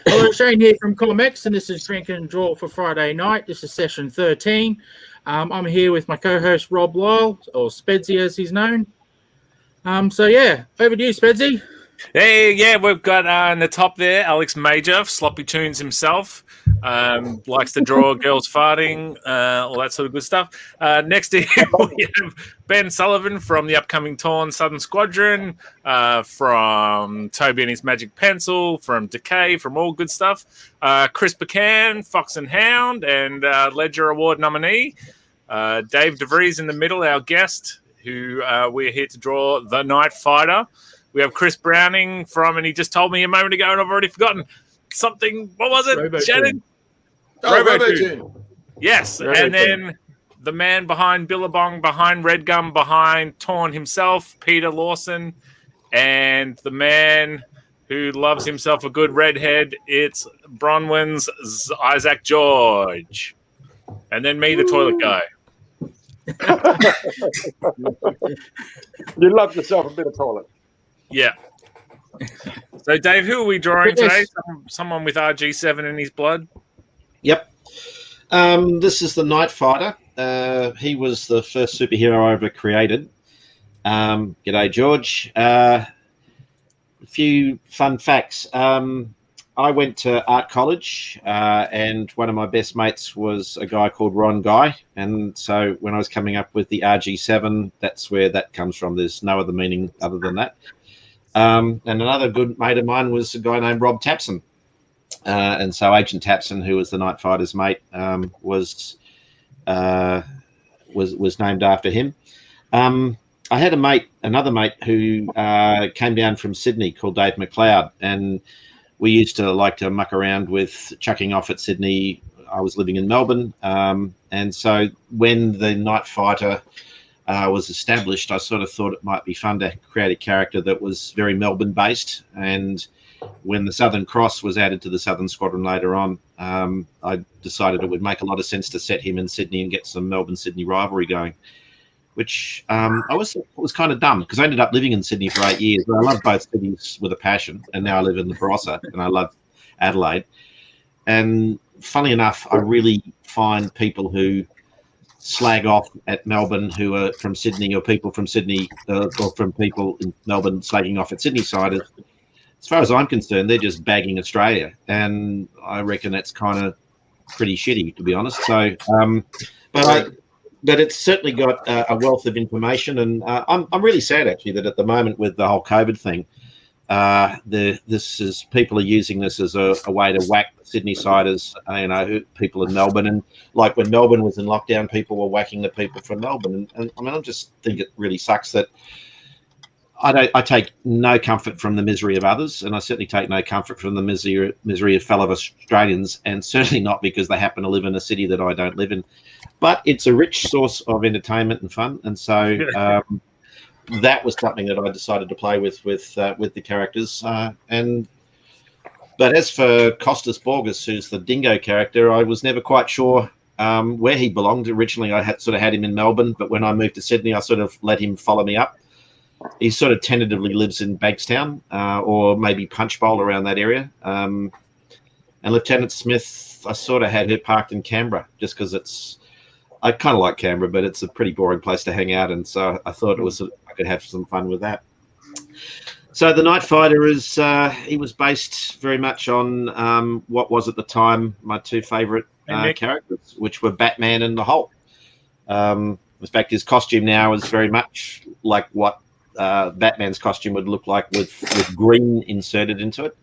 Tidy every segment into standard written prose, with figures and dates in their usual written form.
Hello, Shane here from ComX, and this is Drink and Draw for Friday night. This is session 13. I'm here with my co-host Rob Lyle, or Spedsy as he's known. So yeah, over to you, Spedsy. Hey, yeah, we've got in the top there, Alex Major, Sloppy Tunes himself. Likes to draw girls farting, all that sort of good stuff. Next to him, we have Ben Sullivan from the upcoming Torn Southern Squadron, from Toby and his Magic Pencil, from Decay, from all good stuff. Chris Buchan, Fox and Hound, and Ledger Award nominee. Dave DeVries in the middle, our guest, who we're here to draw the Nightfighter. We have Chris Browning from, and he just told me a moment ago, and I've already forgotten something. What was it, Shannon? Robo-Tune. Yes, Robo-Tune. and then the man behind Billabong, behind Red Gum, behind Torn himself, Peter Lawson, and the man who loves himself a good redhead, it's Bronwyn's Isaac George. And then me, the toilet guy. You love yourself a bit of toilet. Yeah. So, Dave, who are we drawing today? Someone with RG7 in his blood? Yep. This is the Nightfighter. He was the first superhero I ever created. G'day, George. A few fun facts. I went to art college, and one of my best mates was a guy called Ron Guy. And so when I was coming up with the RG7, that's where that comes from. There's no other meaning other than that. And another good mate of mine was a guy named Rob Tapson. And so Agent Tapson, who was the Nightfighter's mate, was named after him. I had another mate who came down from Sydney called Dave McLeod, and we used to like to muck around with chucking off at Sydney. I was living in Melbourne, and so when the Nightfighter was established, I sort of thought it might be fun to create a character that was very Melbourne-based. And when the Southern Cross was added to the Southern Squadron later on, I decided it would make a lot of sense to set him in Sydney and get some Melbourne-Sydney rivalry going, which I was kind of dumb because I ended up living in Sydney for 8 years. I love both cities with a passion, and now I live in the Barossa, and I love Adelaide. And funnily enough, I really find people who slag off at Melbourne who are from Sydney, or people from Sydney, or from people in Melbourne slagging off at Sydney side, as far as I'm concerned, they're just bagging Australia, and I reckon that's kind of pretty shitty, to be honest. So, but it's certainly got a wealth of information, and I'm really sad actually that at the moment with the whole COVID thing, people are using this as a way to whack Sydney siders, people in Melbourne, and like when Melbourne was in lockdown, people were whacking the people from Melbourne, and I mean, I just think it really sucks that I take no comfort from the misery of others, and I certainly take no comfort from the misery of fellow Australians, and certainly not because they happen to live in a city that I don't live in. But it's a rich source of entertainment and fun, and so that was something that I decided to play with the characters. But as for Costas Borges, who's the Dingo character, I was never quite sure where he belonged. Originally, I had him in Melbourne, but when I moved to Sydney, I sort of let him follow me up. He sort of tentatively lives in Bankstown, or maybe Punchbowl, around that area. And Lieutenant Smith, I sort of had her parked in Canberra just because I kind of like Canberra, but it's a pretty boring place to hang out. And so I thought I could have some fun with that. So the Nightfighter he was based very much on what was at the time my two favourite characters, which were Batman and the Hulk. In fact, his costume now is very much like what Batman's costume would look like with green inserted into it.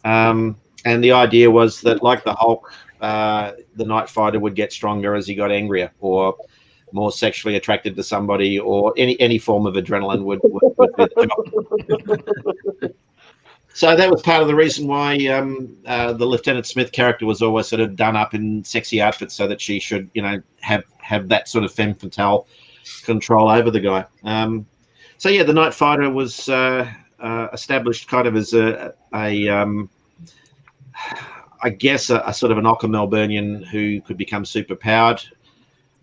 And the idea was that, like the Hulk, the Nightfighter would get stronger as he got angrier, or more sexually attracted to somebody, or any form of adrenaline would be the job. So that was part of the reason why the Lieutenant Smith character was always sort of done up in sexy outfits, so that she should, have that sort of femme fatale control over the guy. So yeah, the Nightfighter was established kind of as I guess a sort of an Ocker Melburnian who could become super powered.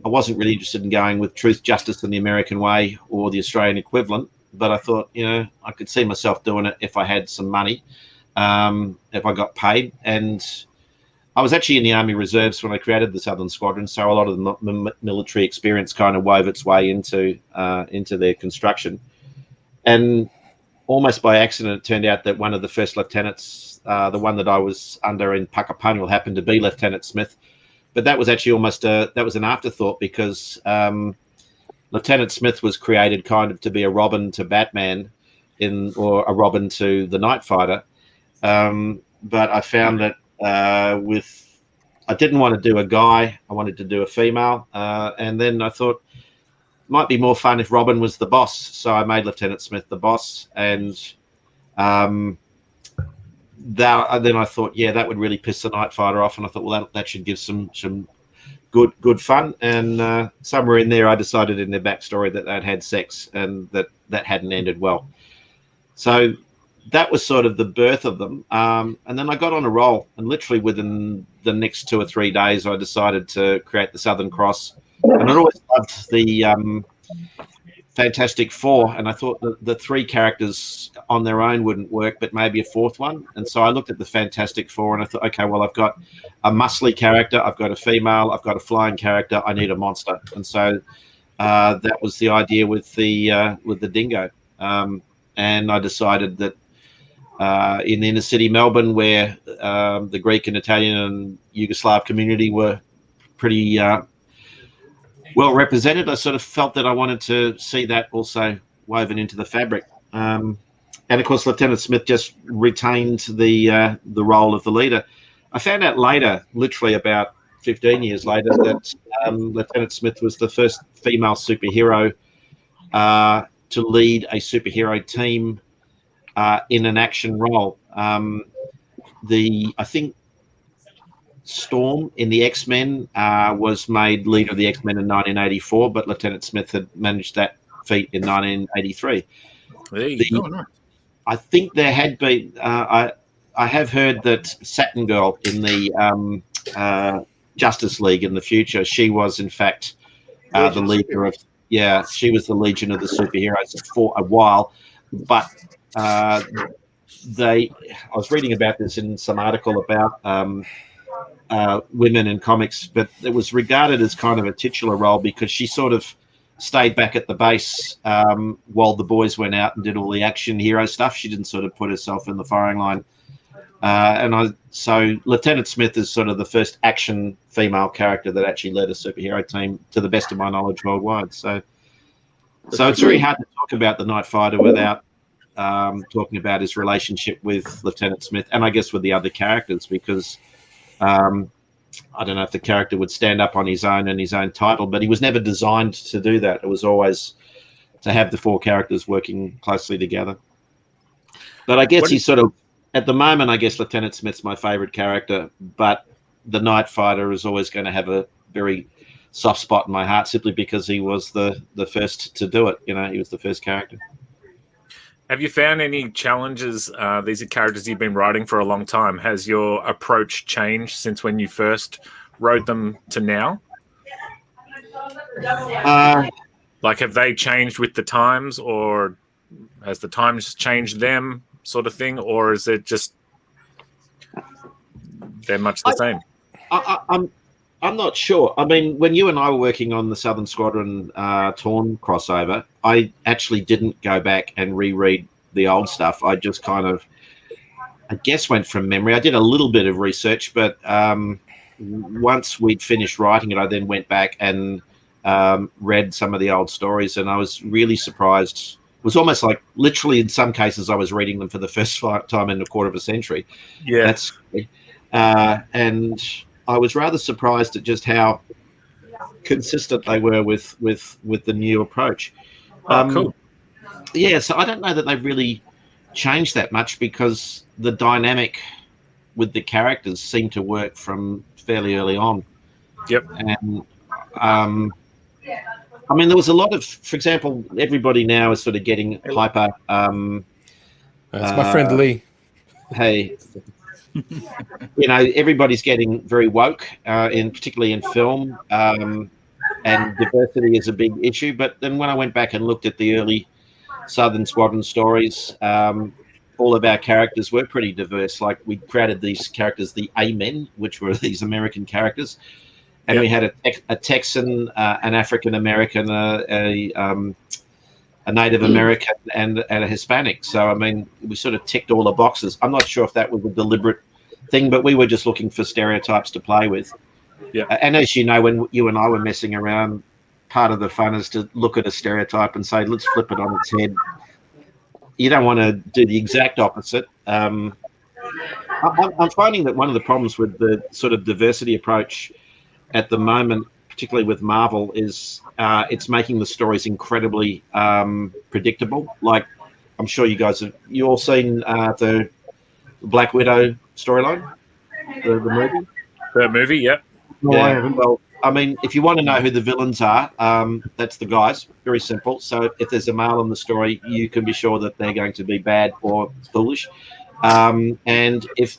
I wasn't really interested in going with Truth, Justice, and the American Way or the Australian equivalent. But I thought, I could see myself doing it if I had some money, if I got paid. And I was actually in the Army Reserves when I created the Southern Squadron, so a lot of the military experience kind of wove its way into their construction. And almost by accident, it turned out that one of the first lieutenants, the one that I was under in Puckapunyal, happened to be Lieutenant Smith. But that was actually that was an afterthought, because Lieutenant Smith was created kind of to be a Robin to Batman, or a Robin to the Nightfighter. But I found that I didn't want to do a guy, I wanted to do a female. And then I thought it might be more fun if Robin was the boss. So I made Lieutenant Smith the boss. And then I thought, that would really piss the Nightfighter off. And I thought, well, that should give some good fun. And somewhere in there, I decided in their backstory that they'd had sex and that hadn't ended well. So that was sort of the birth of them. And then I got on a roll, and literally within the next 2 or 3 days, I decided to create the Southern Cross. And I always loved the Fantastic Four, and I thought that the 3 characters on their own wouldn't work, but maybe a 4th one. And so I looked at the Fantastic Four, and I thought, okay, well, I've got a muscly character, I've got a female, I've got a flying character, I need a monster. And so that was the idea with the dingo. And I decided that in the inner city Melbourne, where the Greek and Italian and Yugoslav community were pretty well represented, I sort of felt that I wanted to see that also woven into the fabric. And of course, Lieutenant Smith just retained the role of the leader. I found out later, literally about 15 years later, that Lieutenant Smith was the first female superhero to lead a superhero team in an action role. I think Storm in the X-Men was made leader of the X-Men in 1984, but Lieutenant Smith had managed that feat in 1983. I think there had been. I have heard that Saturn Girl in the Justice League in the future, she was in fact the leader of. Yeah, she was the Legion of the Superheroes for a while, but I was reading about this in some article about women in comics, but it was regarded as kind of a titular role because she sort of stayed back at the base while the boys went out and did all the action hero stuff. She didn't sort of put herself in the firing line. So Lieutenant Smith is sort of the first action female character that actually led a superhero team, to the best of my knowledge, worldwide. So it's very hard to talk about the Nightfighter without talking about his relationship with Lieutenant Smith, and I guess with the other characters, because I don't know if the character would stand up on his own and his own title, but he was never designed to do that. It was always to have the 4 characters working closely together. But I guess he's sort of, at the moment, I guess Lieutenant Smith's my favorite character, but the Nightfighter is always going to have a very soft spot in my heart, simply because he was the first to do it. He was the first character. Have you found any challenges? These are characters you've been writing for a long time. Has your approach changed since when you first wrote them to now? Like, have they changed with the times, or has the times changed them, sort of thing? Or is it just they're much the same? I'm not sure. I mean, when you and I were working on the Southern Squadron Torn crossover, I actually didn't go back and reread the old stuff. I just kind of, I guess, went from memory. I did a little bit of research, but once we'd finished writing it, I then went back and read some of the old stories, and I was really surprised. It was almost like, literally, in some cases, I was reading them for the first time in a quarter of a century. Yeah. That's and I was rather surprised at just how consistent they were with the new approach. Cool. Yeah, so I don't know that they've really changed that much, because the dynamic with the characters seemed to work from fairly early on. Yep. And I mean, there was a lot of, for example, everybody now is sort of getting hyper. That's my friend Lee. Hey. Everybody's getting very woke, particularly in film. and diversity is a big issue. But then when I went back and looked at the early Southern Squadron stories, all of our characters were pretty diverse. Like we created these characters, the A-Men, which were these American characters, and we had a Texan, an African American, a Native American, and a Hispanic. So I mean, we sort of ticked all the boxes. I'm not sure if that was a deliberate thing, but we were just looking for stereotypes to play with. Yeah. And as you know, when you and I were messing around, part of the fun is to look at a stereotype and say, let's flip it on its head. You don't want to do the exact opposite. I'm finding that one of the problems with the sort of diversity approach at the moment, particularly with Marvel, is it's making the stories incredibly predictable. Like, I'm sure you guys you all seen the Black Widow storyline, the movie? The movie, yep. No, I Yeah. haven't. Well, I mean, if you want to know who the villains are, that's the guys. Very simple. So if there's a male in the story, you can be sure that they're going to be bad or foolish. And if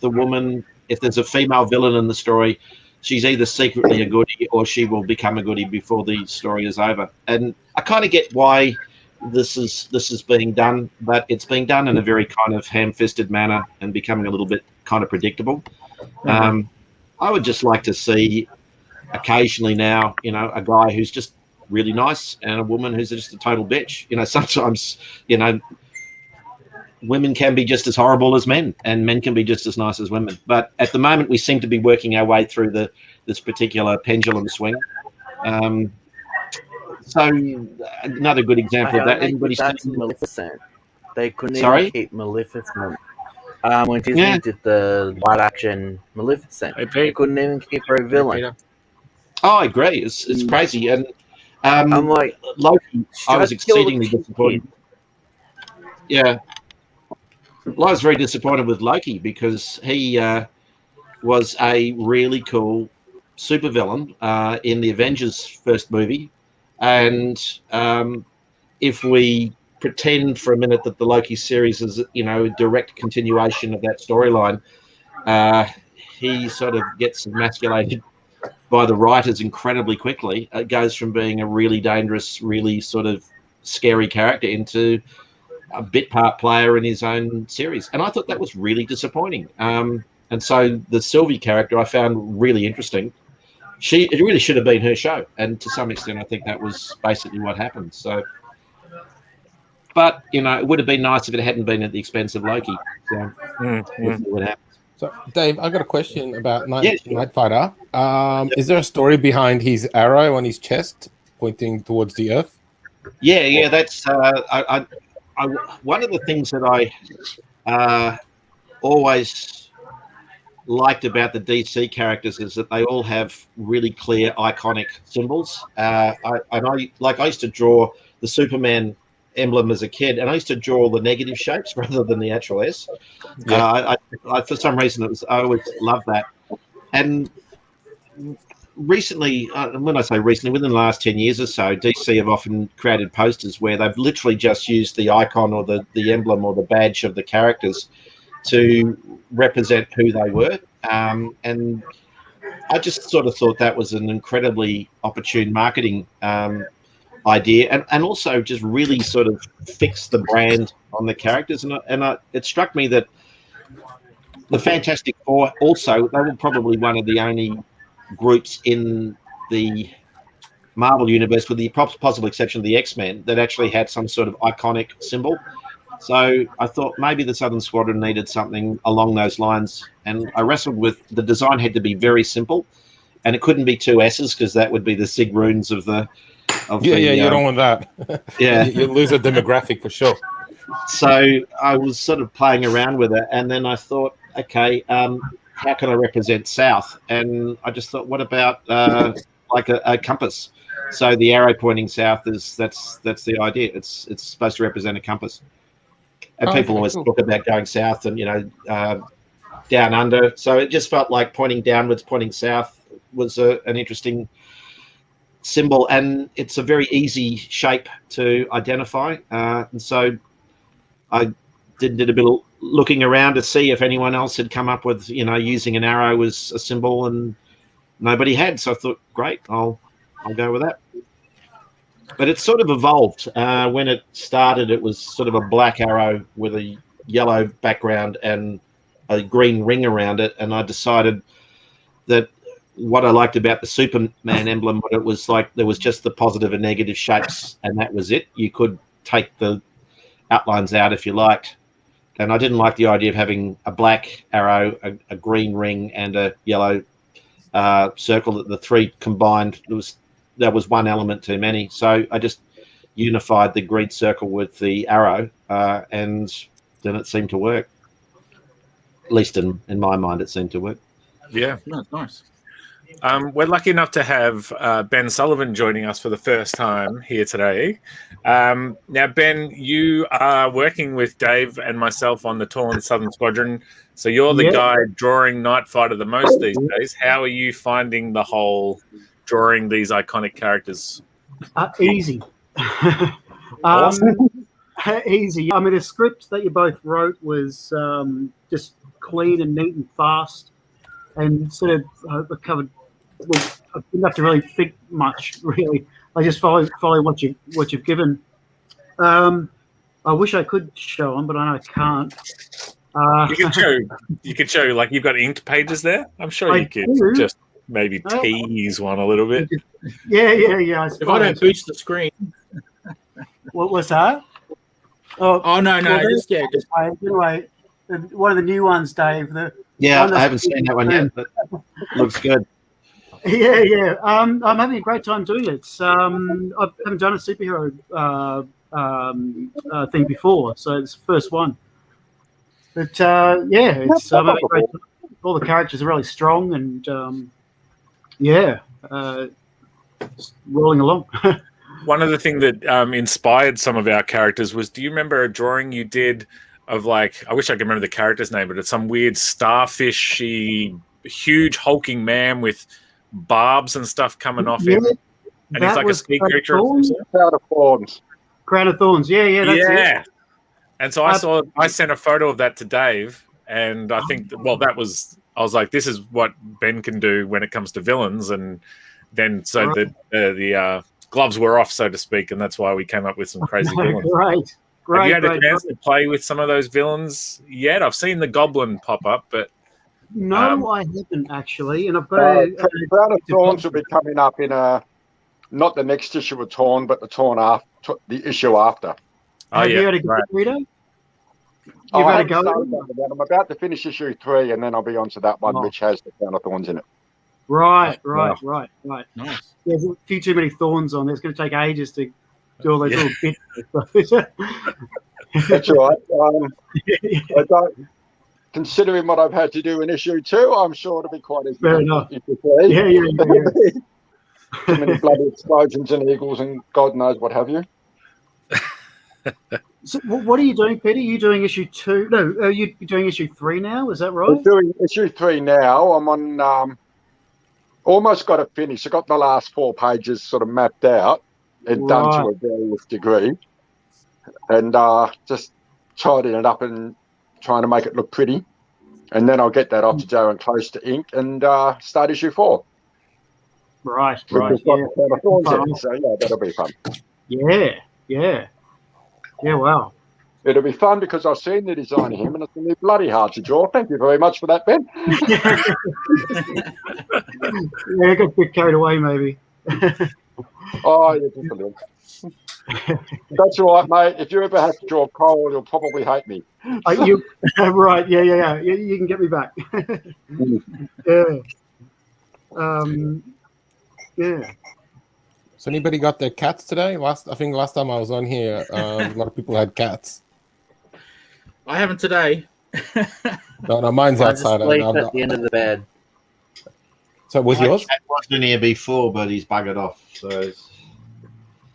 there's a female villain in the story, she's either secretly a goodie or she will become a goodie before the story is over. And I kind of get why this is being done, but it's being done in a very kind of ham-fisted manner and becoming a little bit kind of predictable. I would just like to see occasionally now, a guy who's just really nice and a woman who's just a total bitch. Sometimes, women can be just as horrible as men and men can be just as nice as women. But at the moment, we seem to be working our way through this particular pendulum swing. So another good example of that. Everybody's That's Maleficent. They couldn't Sorry? even keep Maleficent. When Disney did the live action Maleficent, Hey, they Pete. couldn't even keep her a villain. Peter. Oh, I agree. It's crazy. And I'm like, Loki, I was just kill the exceedingly kid. disappointed. Yeah. Well, I was very disappointed with Loki because he was a really cool supervillain in the Avengers first movie. And if we pretend for a minute that the Loki series is, a direct continuation of that storyline, he sort of gets emasculated by the writers incredibly quickly. It goes from being a really dangerous, really sort of scary character into a bit part player in his own series. And I thought that was really disappointing. And so the Sylvie character I found really interesting. It really should have been her show. And to some extent, I think that was basically what happened. So, but, it would have been nice if it hadn't been at the expense of Loki. So, we'll see what happens. So, Dave, I got a question about Yes, sure. Nightfighter. Is there a story behind his arrow on his chest pointing towards the Earth? Yeah. That's one of the things that I always liked about the DC characters is that they all have really clear, iconic symbols. I used to draw the Superman emblem as a kid, and I used to draw the negative shapes rather than the actual S. I for some reason I always loved that. And recently, when I say recently, within the last 10 years or so, DC have often created posters where they've literally just used the icon or the emblem or the badge of the characters to represent who they were. And I just sort of thought that was an incredibly opportune marketing idea, and also just really sort of fixed the brand on the characters. And it struck me that the Fantastic Four also, they were probably one of the only groups in the Marvel universe, with the possible exception of the X-Men, that actually had some sort of iconic symbol. So I thought maybe the Southern Squadron needed something along those lines, and I wrestled with the design. Had to be very simple, and it couldn't be two S's because that would be the sig runes of the. You don't want that. Yeah, you lose a demographic for sure. So I was sort of playing around with it, and then I thought, okay, how can I represent South? And I just thought, what about like a compass? So the arrow pointing south that's the idea. It's supposed to represent a compass. And people always talk about going south and down under. So it just felt like pointing downwards, pointing south was an interesting symbol, and it's a very easy shape to identify. And so I did a bit of looking around to see if anyone else had come up with using an arrow as a symbol, and nobody had. So I thought, great, I'll go with that. But it's sort of evolved. When it started, it was sort of a black arrow with a yellow background and a green ring around it. And I decided that what I liked about the Superman emblem, what it was like, there was just the positive and negative shapes, and that was it. You could take the outlines out if you liked. And I didn't like the idea of having a black arrow, a green ring, and a yellow circle. That the three combined, that was one element too many. So I just unified the green circle with the arrow, and then it seemed to work. At least in my mind, it seemed to work. Yeah. No, nice. We're lucky enough to have Ben Sullivan joining us for the first time here today. Now, Ben, you are working with Dave and myself on the Torn Southern Squadron, so you're the guy drawing Nightfighter the most these days. How are you finding the whole drawing these iconic characters? Easy. Easy. I mean, the script that you both wrote was just clean and neat and fast, and sort of covered. Well, I didn't have to really think much. Really, I just follow what you've given. I wish I could show them, but I know I can't. You could show like you've got inked pages there. I'm sure you could just maybe tease one a little bit. Yeah. If I don't boost the screen. What was that? Oh no, just anyway, one of the new ones, Dave. I haven't seen that one yet, but looks good. Yeah. I'm having a great time doing it. I haven't done a superhero thing before, so it's the first one. But I'm having a great time. All the characters are really strong, and just rolling along. One of the things that inspired some of our characters was, do you remember a drawing you did of like, I wish I could remember the character's name, but it's some weird starfishy, huge hulking man with barbs and stuff coming off him. And he's like a ski creature. Crown of Thorns. Crown of Thorns. Yeah, that's it. And so I sent a photo of that to Dave, and I think, I was like, this is what Ben can do when it comes to villains. And then the gloves were off, so to speak, and that's why we came up with some crazy villains. Great. Have you had a chance to play with some of those villains yet? I've seen the Goblin pop up, but no, I haven't actually. And I've got Crown of Thorns will be coming up in not the next issue of Torn, but the issue after. Have you had a good reader? I'm about to finish issue 3, and then I'll be on to that one, which has the Crown of Thorns in it. Right. Nice. There's a few too many thorns on there. It's going to take ages to do all those little bits. That's right. Considering what I've had to do in issue 2, I'm sure it'll be quite easy. Fair enough. Yeah. Too many bloody explosions and eagles and God knows what have you. So what are you doing, Peter? Are you doing issue 2? No, are you doing issue 3 now? Is that right? I'm doing issue 3 now. I'm on almost got it finished. I got the last 4 pages sort of mapped out and done to a various degree, and just tidying it up and trying to make it look pretty. And then I'll get that off to Joe and close to ink and start issue 4. Right. So that'll be fun. Yeah, wow. It'll be fun because I've seen the design of him and it's going to be bloody hard to draw. Thank you very much for that, Ben. I got a bit carried away, maybe. Oh, yeah, just a little. That's all right, mate. If you ever have to draw Cole, you'll probably hate me. Right, yeah. You can get me back. Yeah. So anybody got their cats today? I think last time I was on here, a lot of people had cats. I haven't today. No, mine's outside. Sleep at the end of the bed. So was yours? Cat was in here before, but he's buggered off. So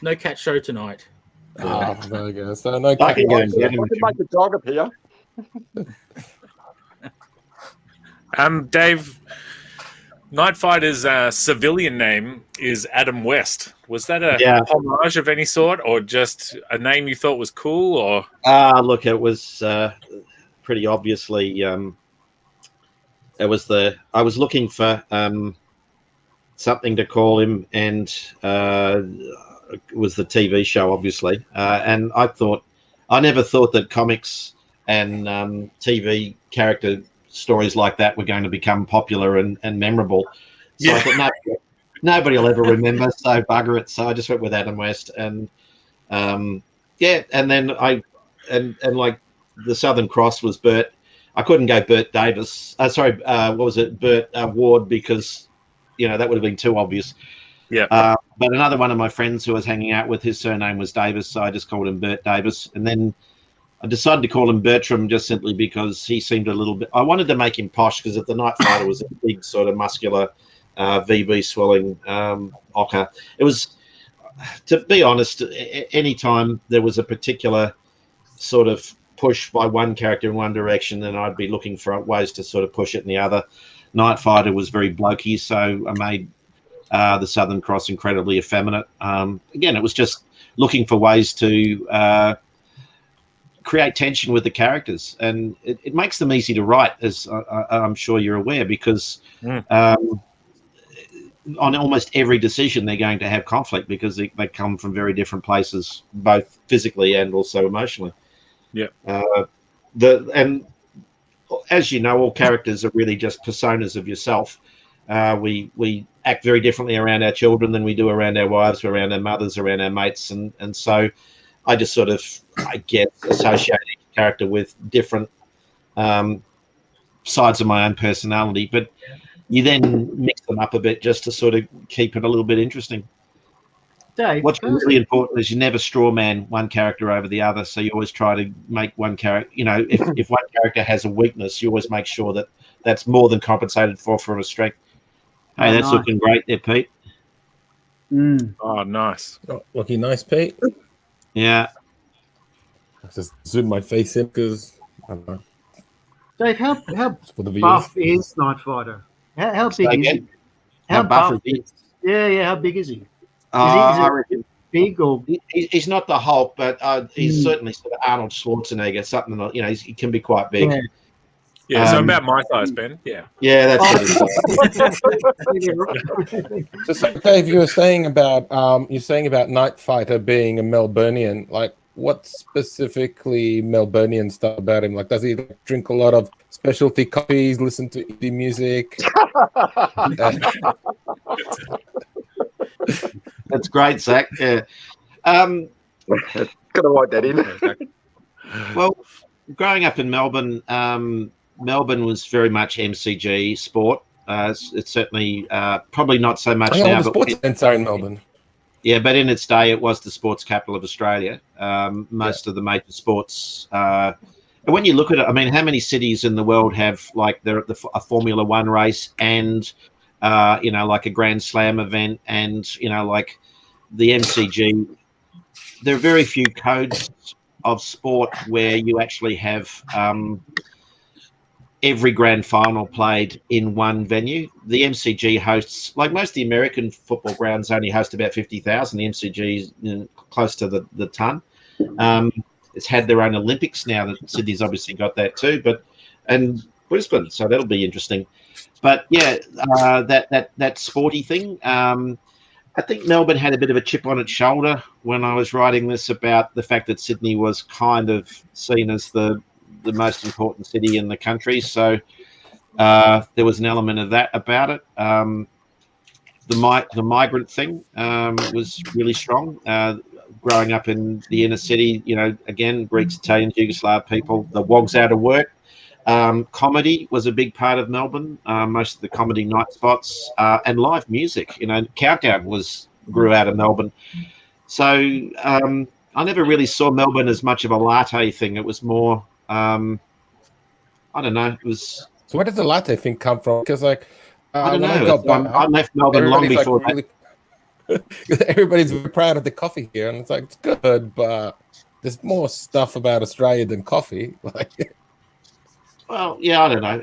no cat show tonight. There we go. So no I cat can games. make a dog appear. Dave, Nightfighter's civilian name is Adam West. Was that a homage of any sort, or just a name you thought was cool? Or look, it was pretty obviously. It was I was looking for something to call him, and was the TV show, obviously. And I never thought that comics and TV character stories like that were going to become popular and memorable. So I thought, nobody will ever remember, so bugger it. So I just went with Adam West, and and then like the Southern Cross was Bert. I couldn't go Bert Davis. What was it? Bert Ward, because that would have been too obvious. Yeah. But another one of my friends who I was hanging out with, his surname was Davis, so I just called him Bert Davis. And then I decided to call him Bertram just simply because he seemed a little bit. I wanted to make him posh because if the Nightfighter was a big sort of muscular VB swelling ocker. It was, to be honest, any time there was a particular sort of push by one character in one direction, then I'd be looking for ways to sort of push it in the other. Nightfighter was very blokey, so I made the Southern Cross incredibly effeminate. Again, it was just looking for ways to create tension with the characters, and it makes them easy to write, as I'm sure you're aware, because on almost every decision they're going to have conflict because they come from very different places, both physically and also emotionally. Yeah. And as you know, all characters are really just personas of yourself. We act very differently around our children than we do around our wives, around our mothers, around our mates, and so I just sort of, I guess, associate each character with different sides of my own personality, but you then mix them up a bit just to sort of keep it a little bit interesting. Dave, what's really important is you never straw man one character over the other, so you always try to make one character, if one character has a weakness, you always make sure that that's more than compensated for from a strength. Hey, that's nice. Looking great there, Pete. Oh, nice. Oh, looking nice, Pete. Yeah. I just zoom my face in because I don't know. Dave, how buff is Nightfighter? How big is he? How buff is he? Yeah, how big is he? I reckon big or he's not the Hulk, but he's certainly sort of Arnold Schwarzenegger, something that he can be quite big. Yeah, so about my size, Ben. Yeah. Yeah, that's it. So Dave, you were saying about Nightfighter being a Melburnian. Like, what specifically Melburnian stuff about him? Like, does he drink a lot of specialty coffees, listen to indie music? That's great, Zach. Yeah. Gotta write that in. Well, growing up in Melbourne, Melbourne was very much MCG sport. It's certainly probably not so much now. The sports events are in Melbourne. Yeah, but in its day, it was the sports capital of Australia. Most of the major sports. And when you look at it, I mean, how many cities in the world have like a Formula One race and like a Grand Slam event and like the MCG? There are very few codes of sport where you actually have every grand final played in one venue. The MCG hosts, like most of the American football grounds, only host about 50,000. The MCG is close to the ton. It's had their own Olympics now. That Sydney's obviously got that too, and Brisbane, so that'll be interesting. But yeah, that sporty thing. I think Melbourne had a bit of a chip on its shoulder when I was writing this about the fact that Sydney was kind of seen as the most important city in the country. So there was an element of that about it. The migrant thing was really strong. Growing up in the inner city, again, Greeks, Italians, Yugoslav people, the wogs out of work. Comedy was a big part of Melbourne. Most of the comedy night spots and live music. Countdown grew out of Melbourne. So I never really saw Melbourne as much of a latte thing. It was more, I don't know. It was. So where does the latte thing come from? Because I don't know. I left Melbourne long before that. Everybody's very proud of the coffee here, and it's like it's good, but there's more stuff about Australia than coffee. Well, yeah, I don't know.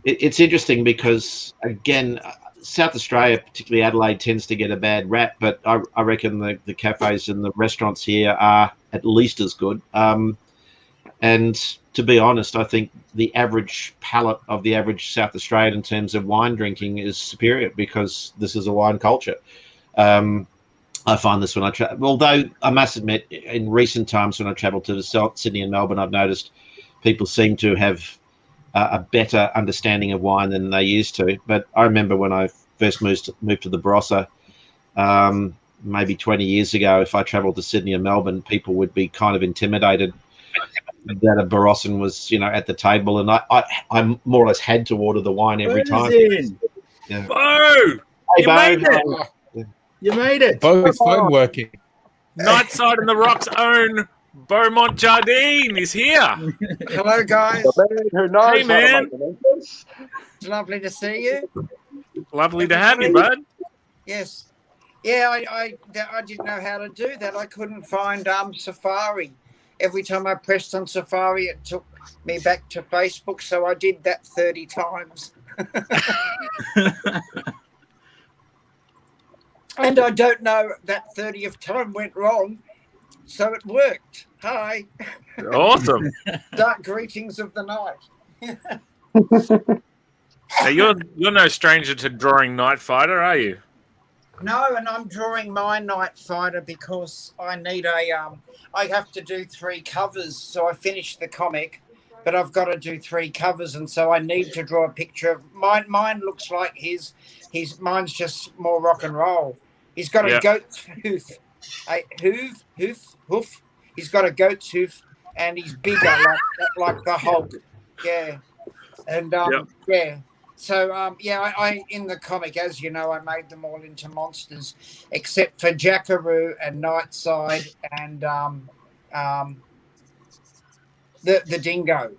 It's interesting because again, South Australia, particularly Adelaide, tends to get a bad rap, but I reckon the cafes and the restaurants here are at least as good. And to be honest, I think the average palate of the average South Australian in terms of wine drinking is superior because this is a wine culture. I find this when I travel. Although I must admit, in recent times when I travel to Sydney and Melbourne, I've noticed people seem to have a better understanding of wine than they used to. But I remember when I first moved to the Barossa, maybe 20 years ago, if I travelled to Sydney and Melbourne, people would be kind of intimidated that a Barossan was, at the table, and I more or less had to order the wine every time. Yeah. Bo! Hey, You made it! You made it! Both his phone working. Nightside and the Rock's own Beaumont Jardine is here. Hello, guys. The man who knows Hey, how man. to make an entrance. It's lovely to see you. Lovely to have you, bud. Yes. Yeah, I didn't know how to do that. I couldn't find Safari. Every time I pressed on Safari, it took me back to Facebook, so I did that 30 times. And I don't know, that 30th time went wrong, so it worked. Hi. Awesome. Dark greetings of the night. Now you're no stranger to drawing Nightfighter, are you? No, and I'm drawing my Nightfighter because I need I have to do 3 covers, so I finished the comic, but I've got to do 3 covers, and so I need to draw a picture of mine. Mine looks like his mine's just more rock and roll. He's got a goat's hoof, hoof. He's got a goat's hoof, and he's bigger, like the Hulk. Yeah, and yeah. So I in the comic, as you know, I made them all into monsters, except for Jackaroo and Nightside and the dingo.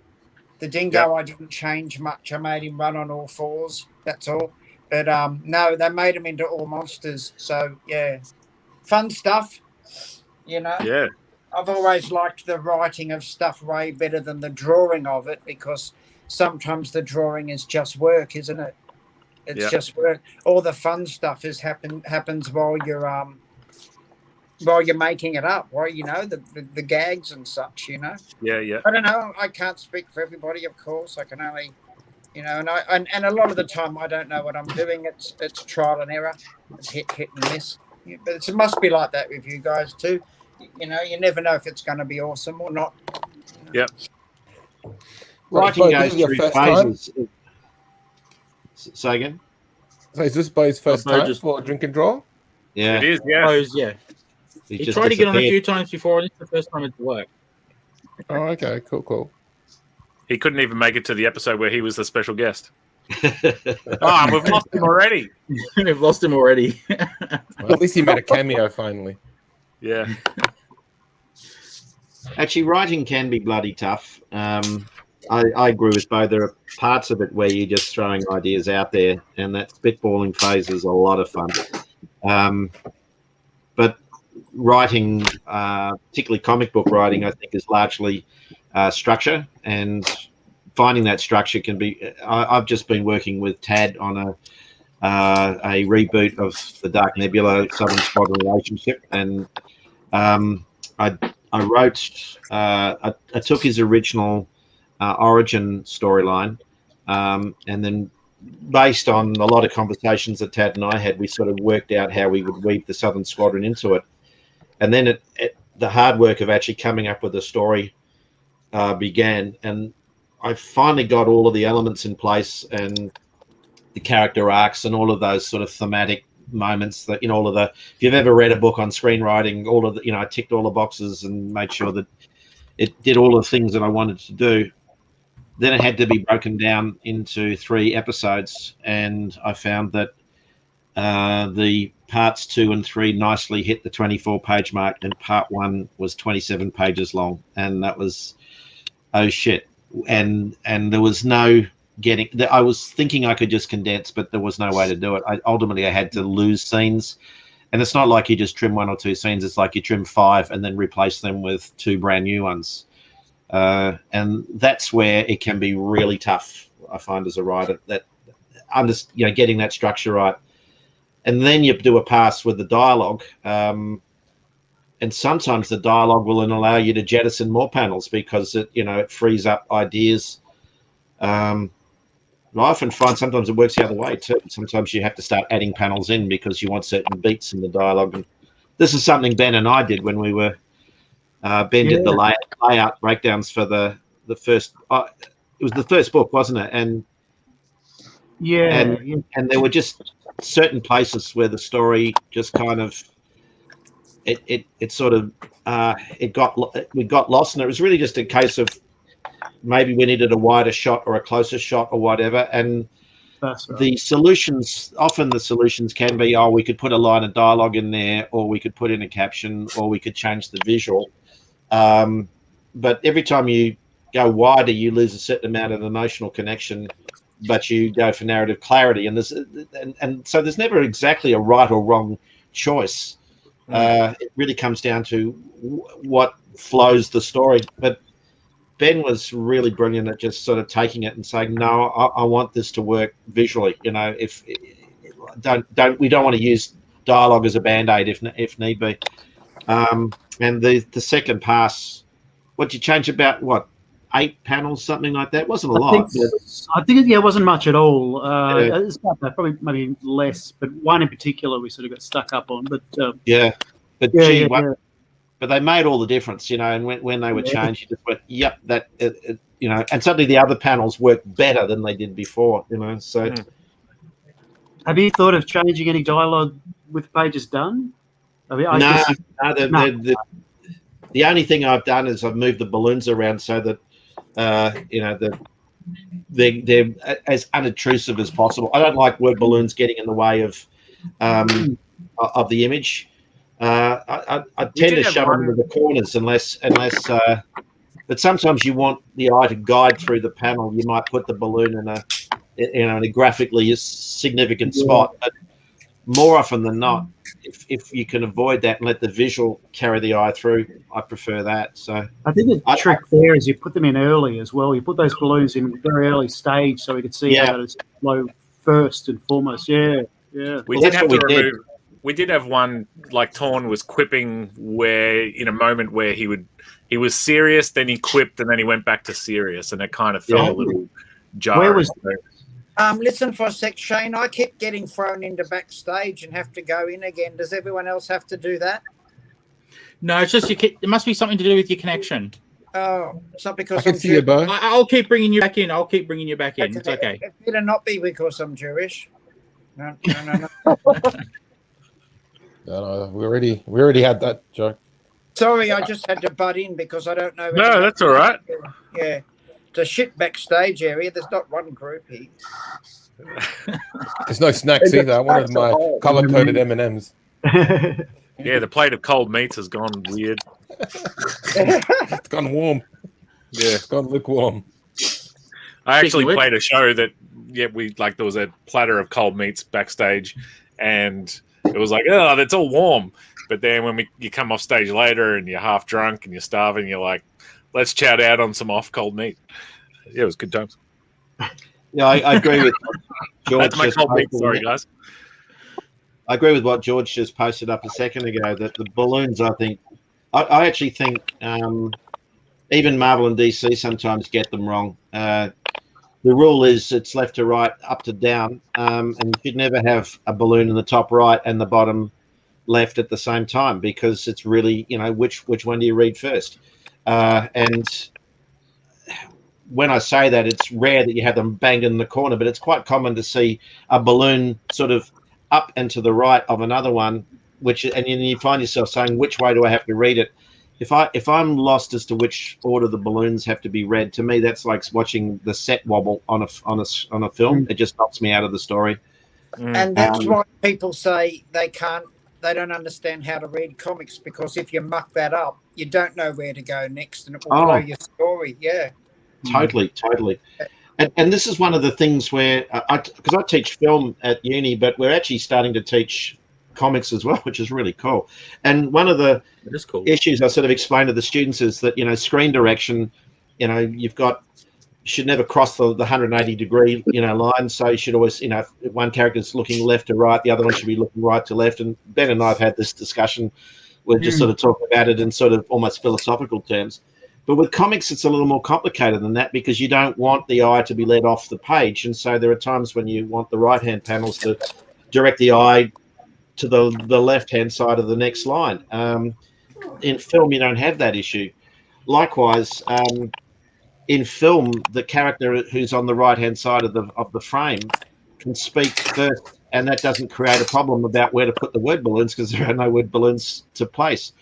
The dingo, I didn't change much. I made him run on all 4s. That's all. But no, they made him into all monsters. So yeah, fun stuff. Yeah. I've always liked the writing of stuff way better than the drawing of it, because sometimes the drawing is just work, isn't it? It's just work. All the fun stuff happens while you're making it up. While the gags and such. Yeah. I don't know. I can't speak for everybody, of course. I can only, and a lot of the time I don't know what I'm doing. It's trial and error. It's hit and miss. But it must be like that with you guys too. You never know if it's going to be awesome or not. Yep. Writing goes through phases. Say again? So is this Bo's first time for Drink and Draw? Yeah. It is, yeah. Bo's, yeah. He tried to get on a few times before, and it's the first time it's worked. Oh, okay. Cool. He couldn't even make it to the episode where he was the special guest. We've lost him already. We've lost him already. Well, at least he made a cameo finally. Yeah. Actually, writing can be bloody tough. I agree with Bo. There are parts of it where you're just throwing ideas out there, and that spitballing phase is a lot of fun. But writing, particularly comic book writing, I think is largely structure, and finding that structure can be. I've just been working with Tad on a reboot of the Dark Nebula Southern Squadron relationship, and I wrote. I took his original origin storyline, and then based on a lot of conversations that Tad and I had, we sort of worked out how we would weave the Southern Squadron into it. And then the hard work of actually coming up with a story began, and I finally got all of the elements in place and the character arcs and all of those sort of thematic moments that, all of the, if you've ever read a book on screenwriting, all of the, I ticked all the boxes and made sure that it did all the things that I wanted to do. Then it had to be broken down into 3 episodes, and I found that the parts 2 and 3 nicely hit the 24-page mark, and part 1 was 27 pages long, and that was, oh shit. And there was no getting. I was thinking I could just condense, but there was no way to do it. Ultimately I had to lose scenes, and it's not like you just trim 1 or 2 scenes. It's like you trim 5 and then replace them with 2 brand new ones. And that's where it can be really tough, I find, as a writer, that getting that structure right. And then you do a pass with the dialogue, and sometimes the dialogue will allow you to jettison more panels because it frees up ideas. I often find sometimes it works the other way too. Sometimes you have to start adding panels in because you want certain beats in the dialogue, and this is something Ben and I did when we were Ben did the layout breakdowns for the first. It was the first book, wasn't it? And there were just certain places where the story just kind of it sort of we got lost, and it was really just a case of maybe we needed a wider shot or a closer shot or whatever. And the solutions can be, we could put a line of dialogue in there, or we could put in a caption, or we could change the visual. But every time you go wider, you lose a certain amount of emotional connection, but you go for narrative clarity. And so there's never exactly a right or wrong choice. It really comes down to what flows the story. But Ben was really brilliant at just sort of taking it and saying, no, I want this to work visually. You know, we don't want to use dialogue as a band-aid if need be. And the second pass, what you change about 8 panels, something like that? It wasn't a lot. I think it wasn't much at all. It's about that, probably maybe less, but one in particular we sort of got stuck up on. But but they made all the difference, you know. And when they were changed, you just went, "Yep, that you know." And suddenly the other panels worked better than they did before, you know. So, have you thought of changing any dialogue with pages done? I mean, the only thing I've done is I've moved the balloons around so that they're as unobtrusive as possible. I don't like word balloons getting in the way of the image. I tend to shove them into the corners unless but sometimes you want the eye to guide through the panel. You might put the balloon in a graphically significant spot, but more often than not, if you can avoid that and let the visual carry the eye through, I prefer that. So I think the trick there is you put them in early as well. You put those balloons in a very early stage so we could see how it's flow first and foremost. Yeah. We did have one, like Torn was quipping where in a moment where he was serious, then he quipped, and then he went back to serious, and it kind of felt a little jarring. Where was listen for a sec, Shane. I keep getting thrown into backstage and have to go in again. Does everyone else have to do that? No, it's just it must be something to do with your connection. Oh, it's not because I can see you both. I'll keep bringing you back in. It's okay. It better not be because I'm Jewish. No. No, we already had that joke. Sorry, I just had to butt in because I don't know. No, that's all right. Yeah, it's a shit backstage area. There's not one groupie. There's no snacks either. I wanted my color-coded M&Ms. Yeah, the plate of cold meats has gone weird. It's gone warm. Yeah, it's gone lukewarm. I actually played a show that there was a platter of cold meats backstage, and it was like, oh, that's all warm. But then when you come off stage later and you're half drunk and you're starving, you're like, let's chat out on some off cold meat. Yeah, it was good times. Yeah, I agree with George. That's my cold meat. Sorry, guys. I agree with what George just posted up a second ago, that the balloons, I actually think even Marvel and DC sometimes get them wrong. The rule is it's left to right, up to down, and you should never have a balloon in the top right and the bottom left at the same time, because it's really, which one do you read first? And when I say that, it's rare that you have them banged in the corner, but it's quite common to see a balloon sort of up and to the right of another one, and you find yourself saying, which way do I have to read it? If I'm lost as to which order the balloons have to be read, to me that's like watching the set wobble on a film. It just knocks me out of the story. And that's why people say they don't understand how to read comics, because if you muck that up, you don't know where to go next, and it will blow your story. Yeah, totally. And this is one of the things where because I teach film at uni, but we're actually starting to teach comics as well, which is really cool. And one of the issues I sort of explain to the students is that screen direction, you should never cross the 180 degree line. So you should always, if one character's looking left to right, the other one should be looking right to left. And Ben and I have had this discussion. We're just sort of talking about it in sort of almost philosophical terms. But with comics, it's a little more complicated than that, because you don't want the eye to be led off the page. And so there are times when you want the right-hand panels to direct the eye to the left-hand side of the next line. In film, you don't have that issue. Likewise, in film, the character who's on the right-hand side of the frame can speak first, and that doesn't create a problem about where to put the word balloons because there are no word balloons to place.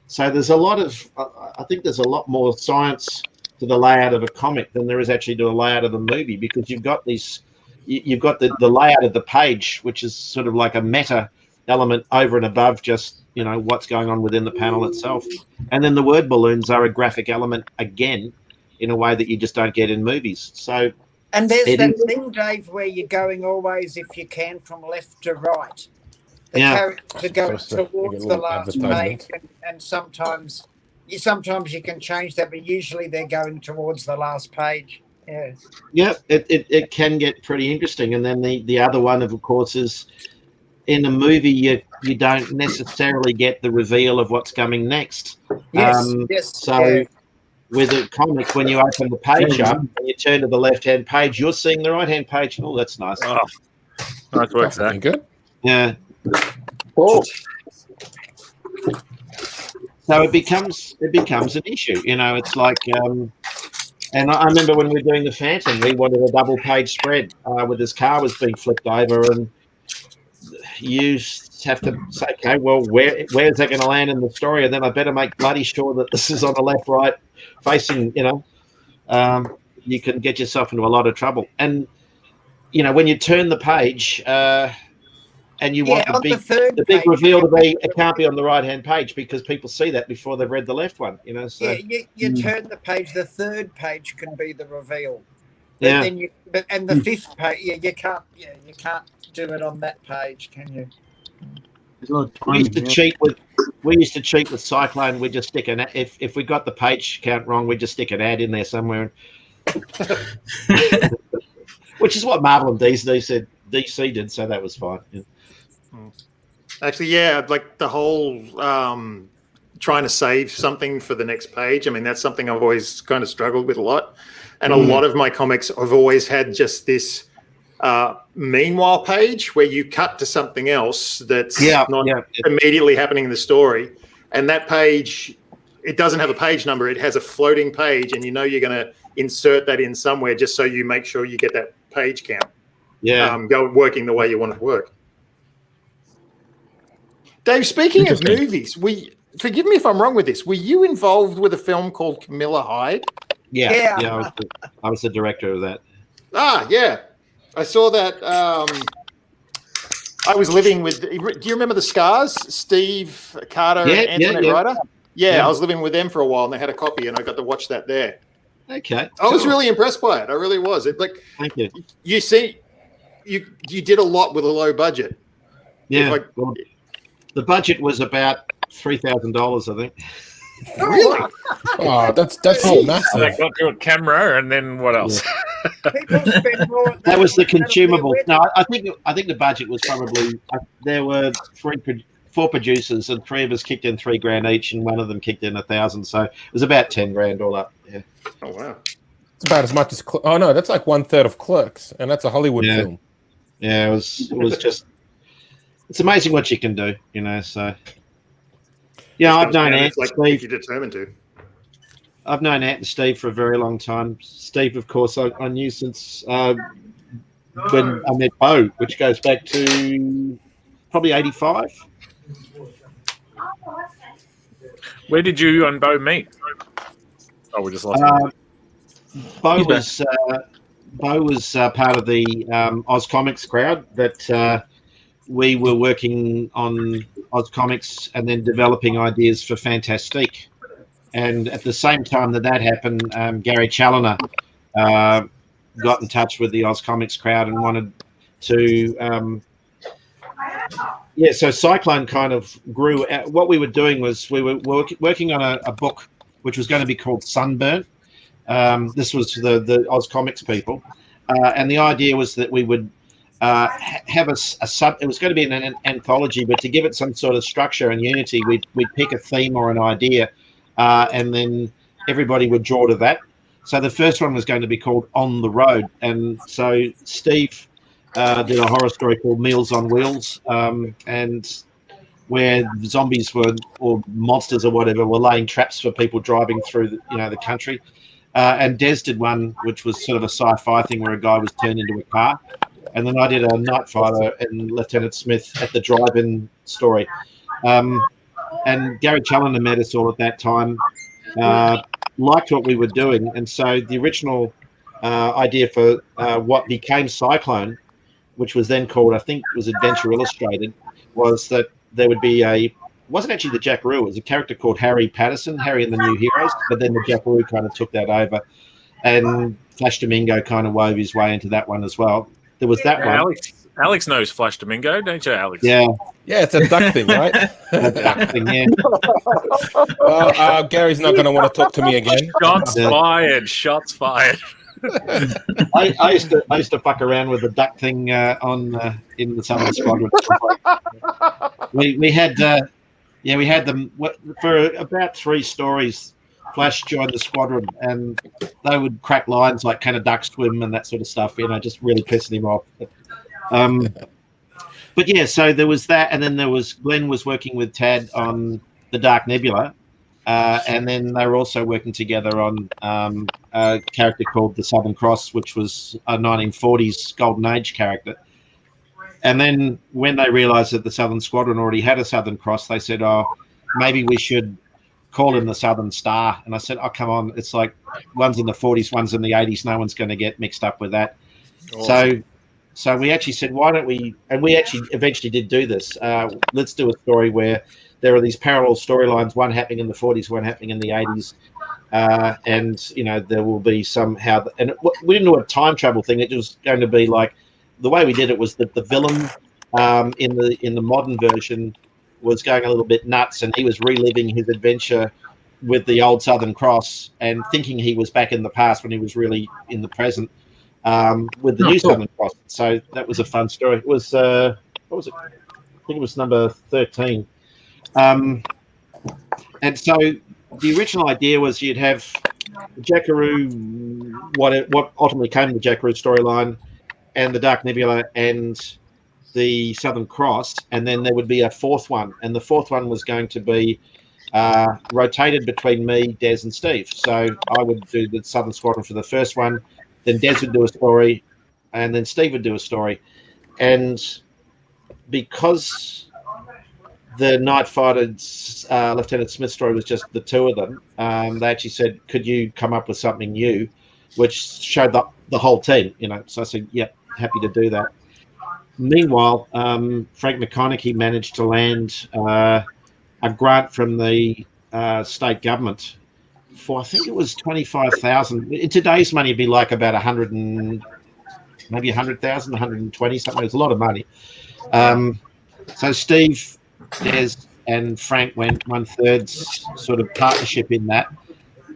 So there's a lot of, I think there's a lot more science to the layout of a comic than there is actually to the layout of a movie, because you've got these, you've got the layout of the page, which is sort of like a meta element over and above just, you know, what's going on within the panel itself. And then the word balloons are a graphic element again, in a way that you just don't get in movies. So, and there's that thing, Dave, where you're going always, if you can, from left to right. The character goes towards the last page, and sometimes you can change that, but usually they're going towards the last page. Yeah. Yeah, it can get pretty interesting. And then the other one, of course, is in a movie you don't necessarily get the reveal of what's coming next. Yes. So with a comic, when you open the page up and you turn to the left-hand page, you're seeing the right-hand page. Oh, that's nice. Oh, nice work, Zach. Good. Yeah. Cool. So it becomes an issue. You know, it's like, and I remember when we were doing the Phantom, we wanted a double-page spread with his car was being flipped over, and you have to say, okay, well, where is that going to land in the story? And then I better make bloody sure that this is on the left, right, facing. You know, you can get yourself into a lot of trouble. And you know, when you turn the page. And you want the big reveal to be, it can't be on the right-hand page because people see that before they've read the left one, you know. So you turn the page, the third page can be the reveal. Yeah. And the fifth page, you can't do it on that page, can you? We used to cheat with Cyclone. We just stick an if we got the page count wrong, we just stick an ad in there somewhere. Which is what Marvel and DC did, so that was fine. Yeah. Actually, yeah, like the whole trying to save something for the next page. I mean, that's something I've always kind of struggled with a lot. And a lot of my comics, I've always had just this meanwhile page where you cut to something else that's not immediately happening in the story. And that page, it doesn't have a page number. It has a floating page, and you know you're going to insert that in somewhere just so you make sure you get that page count. Yeah. Go working the way you want it to work. Dave, speaking of movies, forgive me if I'm wrong with this. Were you involved with a film called Camilla Hyde? Yeah. I was the director of that. Ah, yeah. I saw that. I was living with. Do you remember the Scars? Steve Carter and Antoinette Ryder? Yeah, I was living with them for a while, and they had a copy, and I got to watch that there. Okay. I was really impressed by it. I really was. Thank you. You see, you did a lot with a low budget. Yeah. The budget was about $3,000, I think. Really? Oh, that's massive. They got to a camera, and then what else? People spend more. That was the consumable. No, I think the budget was probably there were four producers, and three of us kicked in $3,000 each, and one of them kicked in $1,000. So it was about $10,000 all up. Yeah. Oh wow. It's about as much as. Oh no, that's like 1/3 of Clerks, and that's a Hollywood film. Yeah, it was just. It's amazing what you can do, you know. So, yeah, I've known Ant and Steve. If you're determined to. I've known Ant and Steve for a very long time. Steve, of course, I knew since when I met Bo, which goes back to probably '85. Where did you and Bo meet? Oh, we just lost him. Bo was part of the Oz Comics crowd that we were working on Oz Comics and then developing ideas for Fantastique. And at the same time that happened, Gary Challoner got in touch with the Oz Comics crowd and wanted to... so Cyclone kind of grew. What we were doing was we were working on a book which was going to be called Sunburn. This was the Oz Comics people. And the idea was that we would have a sub. It was going to be an anthology, but to give it some sort of structure and unity, we'd pick a theme or an idea, and then everybody would draw to that. So the first one was going to be called On the Road, and so Steve did a horror story called Meals on Wheels, and where zombies were, or monsters or whatever, were laying traps for people driving through the country. And Des did one which was sort of a sci-fi thing where a guy was turned into a car. And then I did a Nightfighter and Lieutenant Smith at the drive-in story. And Gary Challoner met us all at that time, liked what we were doing. And so the original idea for what became Cyclone, which was then called, I think it was Adventure Illustrated, was that there would be it wasn't actually the Jackaroo, it was a character called Harry Patterson, Harry and the New Heroes, but then the Jackaroo kind of took that over. And Flash Domingo kind of wove his way into that one as well. There was that one. Alex knows Flash Domingo, don't you, Alex? Yeah. Yeah, it's a duck thing, right? Duck thing, yeah. Well, Gary's not going to want to talk to me again. Shots fired. Shots fired. I used to fuck around with the duck thing in the Southern Squadron. We had them for about 3 stories. Flash joined the squadron, and they would crack lines like "Can a duck swim?" and that sort of stuff. Just really pissing him off. But yeah, so there was that, and then there was Glenn was working with Tad on the Dark Nebula, and then they were also working together on a character called the Southern Cross, which was a 1940s Golden Age character. And then when they realised that the Southern Squadron already had a Southern Cross, they said, "Oh, maybe we should call him the Southern Star." And I said, "Oh, come on, it's like one's in the 40s, one's in the 80s. No one's going to get mixed up with that." Awesome. So we actually said, why don't we, and we actually eventually did do this, let's do a story where there are these parallel storylines, one happening in the 40s, one happening in the 80s, and, there will be somehow, and we didn't do a time travel thing, it was going to be like, the way we did it was that the villain in the modern version was going a little bit nuts, and he was reliving his adventure with the old Southern Cross and thinking he was back in the past when he was really in the present. With the new Southern Cross. So that was a fun story. It was, what was it? I think it was number 13. And so the original idea was you'd have Jackaroo, what ultimately came to the Jackaroo storyline, and the Dark Nebula, and the Southern Cross, and then there would be a 4th one. And the 4th one was going to be rotated between me, Des, and Steve. So I would do the Southern Squadron for the first one, then Des would do a story, and then Steve would do a story. And because the Nightfighter Lieutenant Smith story was just the 2 of them, they actually said, could you come up with something new, which showed the whole team, So I said, yeah, happy to do that. Meanwhile, Frank McConaughey managed to land a grant from the state government for, I think it was 25,000. In today's money, it'd be like about 100 and maybe 100,000, 120 something. It's a lot of money. So Steve, Des, and Frank went 1/3 sort of partnership in that,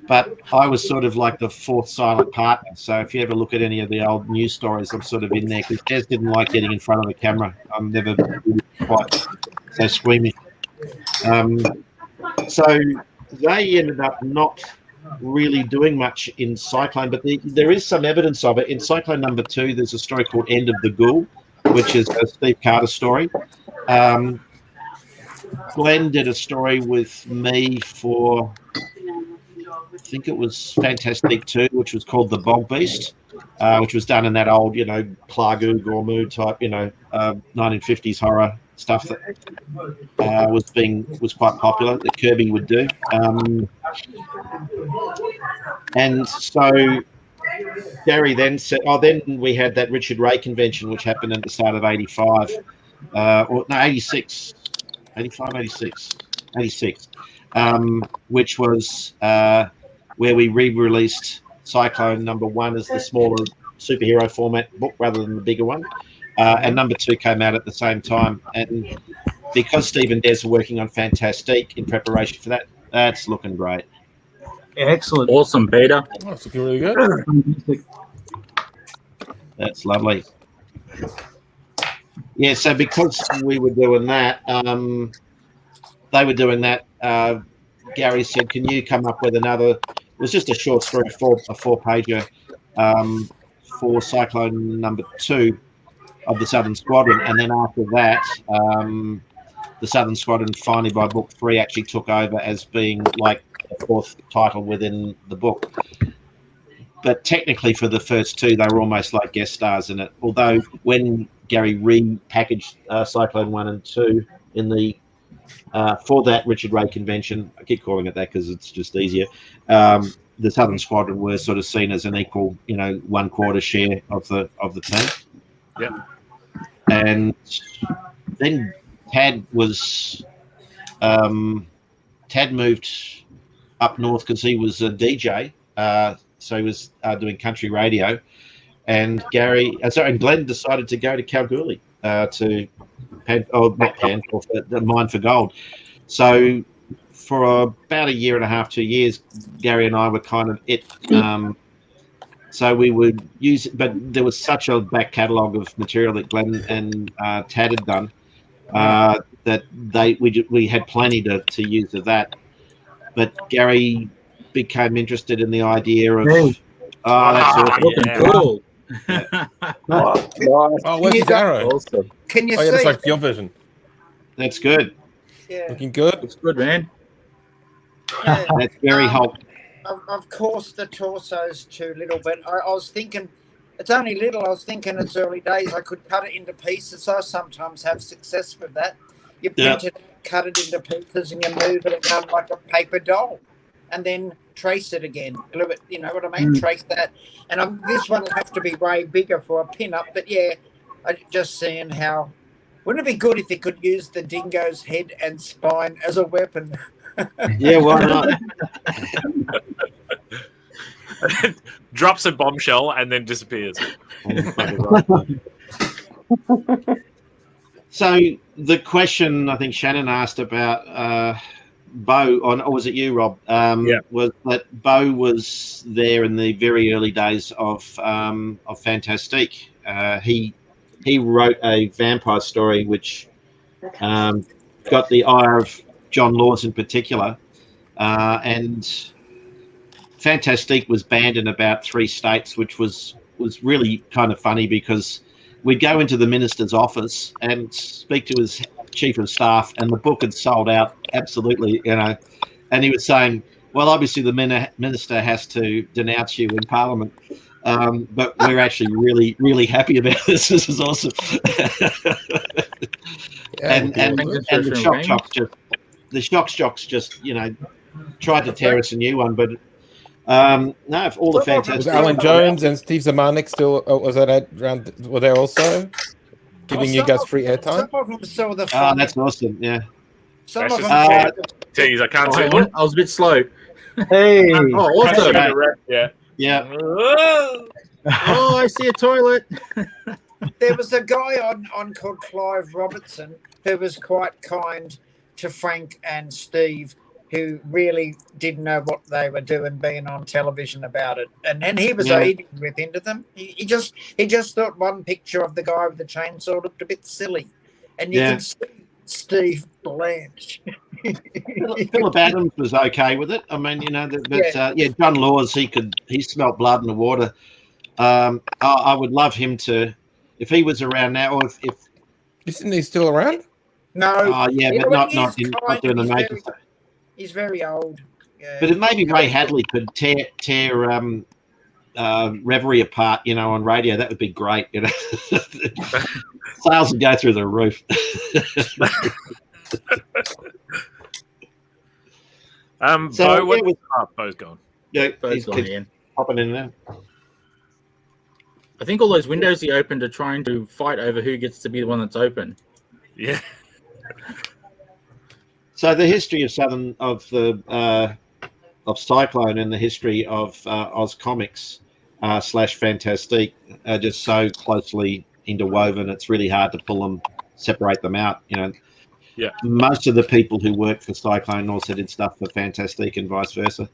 but I was sort of like the 4th silent partner. So if you ever look at any of the old news stories, I'm sort of in there because Des didn't like getting in front of the camera. I'm never really quite so squeamish. So they ended up not really doing much in Cyclone, but there is some evidence of it. In Cyclone number 2, there's a story called End of the Ghoul, which is a Steve Carter story. Glenn did a story with me for, I think it was Fantastic 2, which was called The Bog Beast, which was done in that old, Plagu, Gormu type, 1950s horror stuff that was quite popular that Kirby would do. And so Gary then said, then we had that Richard Ray convention, which happened at the start of 85, 86, 85, 86, 86, which was where we re-released Cyclone number 1 as the smaller superhero format book rather than the bigger one. And number 2 came out at the same time. And because Steve and Des are working on Fantastique in preparation for that, that's looking great. Excellent. Awesome, Peter. Oh, it's looking really good. That's lovely. Yeah, so because we were doing that, they were doing that, Gary said, can you come up with another, it was just a short story, a 4-pager for Cyclone number 2 of the Southern Squadron. And then after that, the Southern Squadron finally by book 3 actually took over as being like the fourth title within the book. But technically for the first 2, they were almost like guest stars in it. Although when Gary repackaged Cyclone 1 and 2 in the for that Richard Ray convention, I keep calling it that because it's just easier, the Southern Squadron were sort of seen as an equal, 1/4 share of the team. Yeah. And then Tad moved up north because he was a DJ. So he was doing country radio, and Glenn decided to go to Kalgoorlie to mine for gold. So for about 1.5 years, 2 years, Gary and I were kind of it. So we would use it, but there was such a back catalogue of material that Glenn and Tad had done that we had plenty to use of that. But Gary became interested in the idea of that's cool. Oh, where's his arrow? Awesome. Can you Oh, yeah, see? that's like your vision. That's good. Yeah. Looking good. It's good, man. Yeah. That's very helpful. Of course, the torso's too little, but I was thinking it's only little. I was thinking it's early days. I could cut it into pieces. I sometimes have success with that. You print it, cut it into pieces, and you move it around like a paper doll, and then trace it again. A little bit, you know what I mean? Trace that. And this one will have to be way bigger for a pin-up. But yeah, I just seeing how. Wouldn't it be good if you could use the dingo's head and spine as a weapon? Yeah, why not? Drops a bombshell and then disappears. So the question I think Shannon asked about Bo, or was it you, Rob? Was that Bo was there in the very early days of Fantastique. He wrote a vampire story which got the ire of John Laws in particular, and Fantastique was banned in about 3 states, which was really kind of funny because we'd go into the minister's office and speak to his chief of staff, and the book had sold out absolutely, and he was saying, well, obviously the minister has to denounce you in Parliament, but we're actually really, really happy about this. This is awesome. And the shock jocks just tried to tear us a new one, but no, if all the fantastic. Was Alan Jones and Steve Zamanek still? Was that around? Were they also giving you guys free airtime? Some of them saw the. Oh, that's awesome! Yeah. Some of them. Tease, I can't see one. I was a bit slow. Hey. Oh, awesome! Yeah. Yeah. Oh, I see a toilet. There was a guy on called Clive Robertson who was quite kind to Frank and Steve, who really didn't know what they were doing being on television about it. And he was eating with into them. He just thought one picture of the guy with the chainsaw looked a bit silly. And you can see Steve blanch. Philip Adams was okay with it. I mean, John Laws, he smelt blood in the water. I would love him to, if he was around now, or if isn't he still around? No. But not doing the major stuff. He's very old. Yeah. But maybe Ray Hadley could tear Reverie apart, on radio. That would be great. Sales would go through the roof. Bo's gone. Yeah, Bo's gone again. Popping in there. I think all those windows he opened are trying to fight over who gets to be the one that's open. Yeah. So the history of of Cyclone and the history of Oz Comics / Fantastique are just so closely interwoven. It's really hard to separate them out. Yeah. Most of the people who worked for Cyclone also did stuff for Fantastique and vice versa.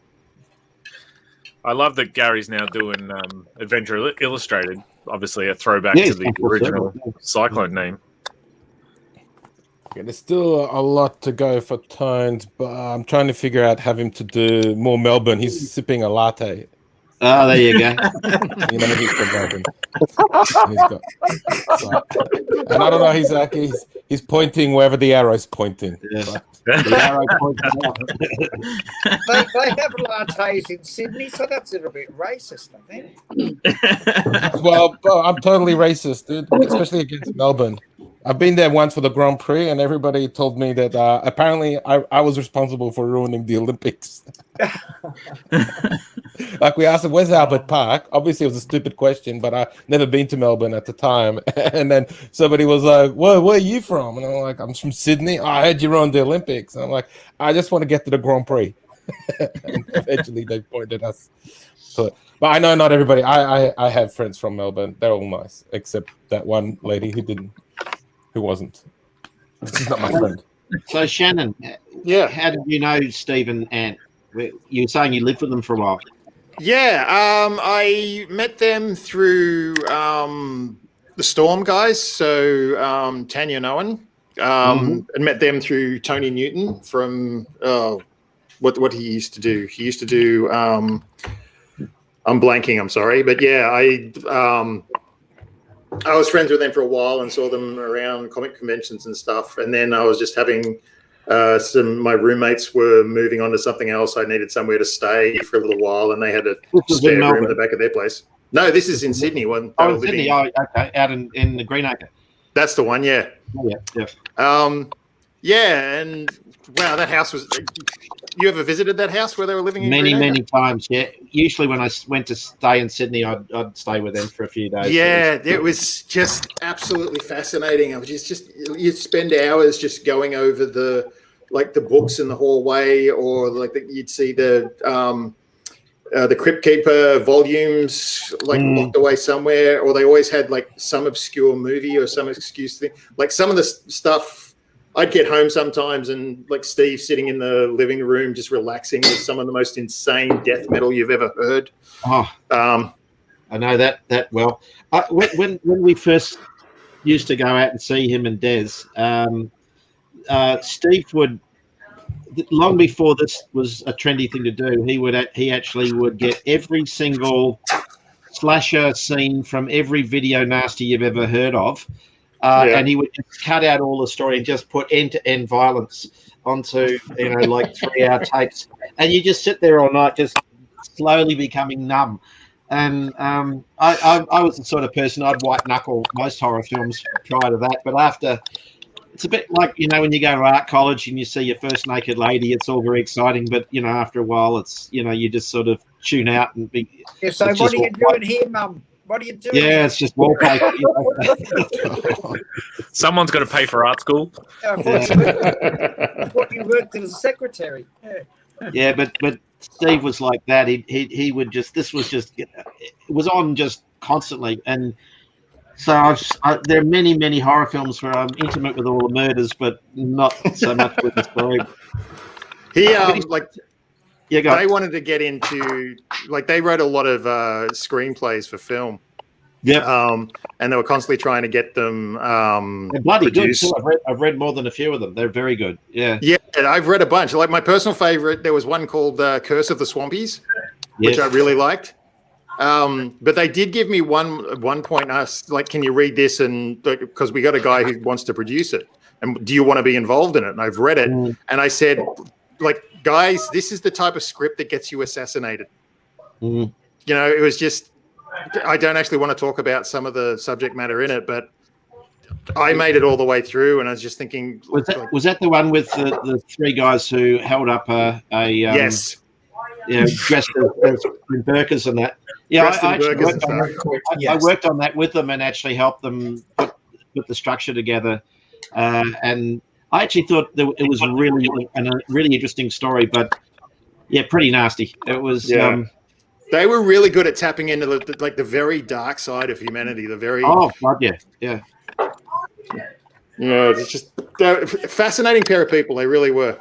I love that Gary's now doing Adventure Illustrated. Obviously, a throwback to the original Cyclone name. Yeah, there's still a lot to go for Tones, but I'm trying to figure out having to do more Melbourne. He's sipping a latte. Oh, there you go. You know, he's from Melbourne. And I don't know. He's pointing wherever the arrow's pointing. Yeah. But The arrow points out. They have lattes in Sydney, so that's a little bit racist, I think. well, I'm totally racist, dude, especially against Melbourne. I've been there once for the Grand Prix, and everybody told me that apparently I was responsible for ruining the Olympics. Like, we asked him, where's Albert Park? Obviously, it was a stupid question, but I'd never been to Melbourne at the time. And then somebody was like, where are you from? And I'm like, I'm from Sydney. Oh, I heard you ruined the Olympics. And I'm like, I just want to get to the Grand Prix. And eventually, they pointed us to it. But I know not everybody. I have friends from Melbourne. They're all nice, except that one lady who wasn't. She's not my friend. So, Shannon, how did you know Steve and Ant? You were saying you lived with them for a while. Yeah, I met them through the Storm guys. So Tanya and Owen, and met them through Tony Newton from what he used to do. He used to do. I'm blanking. I'm sorry, but yeah, I was friends with them for a while and saw them around comic conventions and stuff. And then I was just having my roommates were moving on to something else. I needed somewhere to stay for a little while, and they had a spare room at the back of their place. No, this is in Sydney. In Sydney. Oh, okay. Out in the Greenacre. That's the one. Yeah. Oh, yeah. Yeah. And wow, that house was. You ever visited that house where they were living in many times? Yeah. Usually when I went to stay in Sydney, I'd stay with them for a few days. Yeah, it was just absolutely fascinating. I was just you'd spend hours just going over the books in the hallway, or you'd see the Crypt Keeper volumes locked away somewhere, or they always had some obscure movie or some excuse thing. Like some of the stuff. I'd get home sometimes and Steve sitting in the living room just relaxing with some of the most insane death metal you've ever heard. Oh, I know that well. When we first used to go out and see him and Des, Steve would, long before this was a trendy thing to do, he actually would get every single slasher scene from every video nasty you've ever heard of. And he would just cut out all the story and just put end-to-end violence onto 3-hour tapes, and you just sit there all night just slowly becoming numb. And I was the sort of person, I'd white knuckle most horror films prior to that, but after, it's a bit like when you go to art college and you see your first naked lady, it's all very exciting, but after a while it's you just sort of tune out and be. Yeah, so what are you doing here, Mum? What are you doing? Yeah, it's just wallpaper. Someone's got to pay for art school. I thought you worked as a secretary. Yeah, but Steve was like that. He would just. This was just. It was on just constantly, and so there are many horror films where I'm intimate with all the murders, but not so much with the story. They wanted to get into they wrote a lot of screenplays for film. Yeah. And they were constantly trying to get them they're bloody produced. good too. I've read more than a few of them. They're very good. Yeah. Yeah, I've read a bunch. Like my personal favorite, there was one called Curse of the Swampies, which I really liked. But they did give me one point asked, can you read this? And because we got a guy who wants to produce it, and do you want to be involved in it? And I've read it, and I said, guys, this is the type of script that gets you assassinated. It was just, I don't actually want to talk about some of the subject matter in it, but I made it all the way through, and I was just thinking, was that the one with the three guys who held up a yes, dressed as burkas and that? Yeah, I worked on that with them and actually helped them put the structure together, and I actually thought that it was a really interesting story, but pretty nasty. It was. They were really good at tapping into the very dark side of humanity. The very yeah. It's just they're a fascinating pair of people. They really were.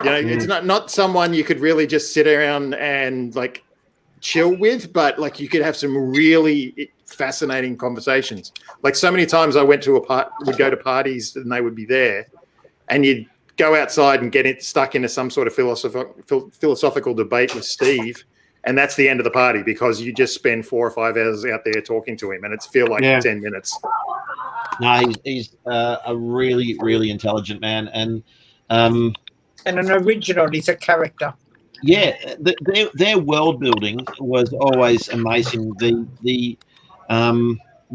It's not someone you could really just sit around and chill with, but you could have some really fascinating conversations. So many times I would go to parties and they would be there. And you'd go outside and get stuck into some sort of philosophical debate with Steve, and that's the end of the party because you just spend 4 or 5 hours out there talking to him, and it's feel like 10 minutes. No, he's a really, really intelligent man, and an original. He's a character. Yeah, their world building was always amazing. The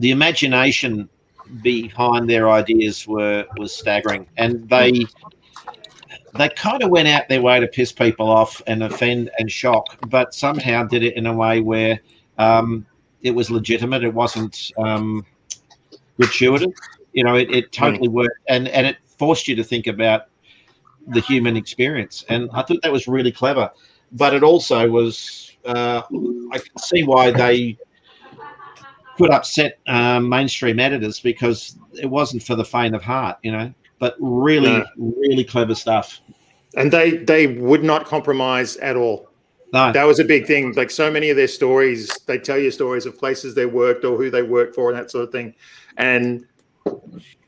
imagination behind their ideas was staggering, and they kind of went out their way to piss people off and offend and shock, but somehow did it in a way where it was legitimate. It wasn't gratuitous. It totally worked, and it forced you to think about the human experience, and I thought that was really clever. But it also was I can see why they could upset mainstream editors, because it wasn't for the faint of heart, but really really clever stuff, and they would not compromise at all. No, that was a big thing. Like, so many of their stories, they tell you stories of places they worked or who they worked for and that sort of thing, and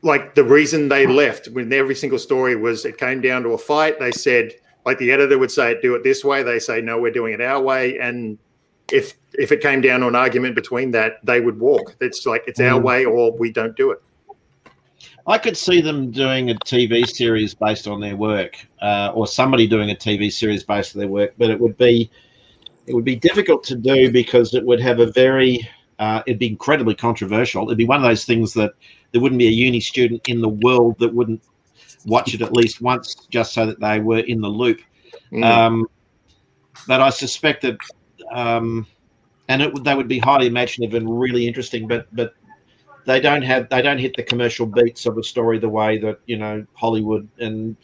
like the reason they left when every single story was it came down to a fight. They said, like, the editor would say, do it this way. They say, no, we're doing it our way. And if it came down to an argument between that, they would walk. It's like, it's our way or we don't do it. I could see them doing a TV series based on their work, or somebody doing a TV series based on their work, but it would be difficult to do because it would have it'd be incredibly controversial. It'd be one of those things that there wouldn't be a uni student in the world that wouldn't watch it at least once just so that they were in the loop. But I suspect that, they would be highly imaginative and really interesting, but they don't hit the commercial beats of a story the way that Hollywood and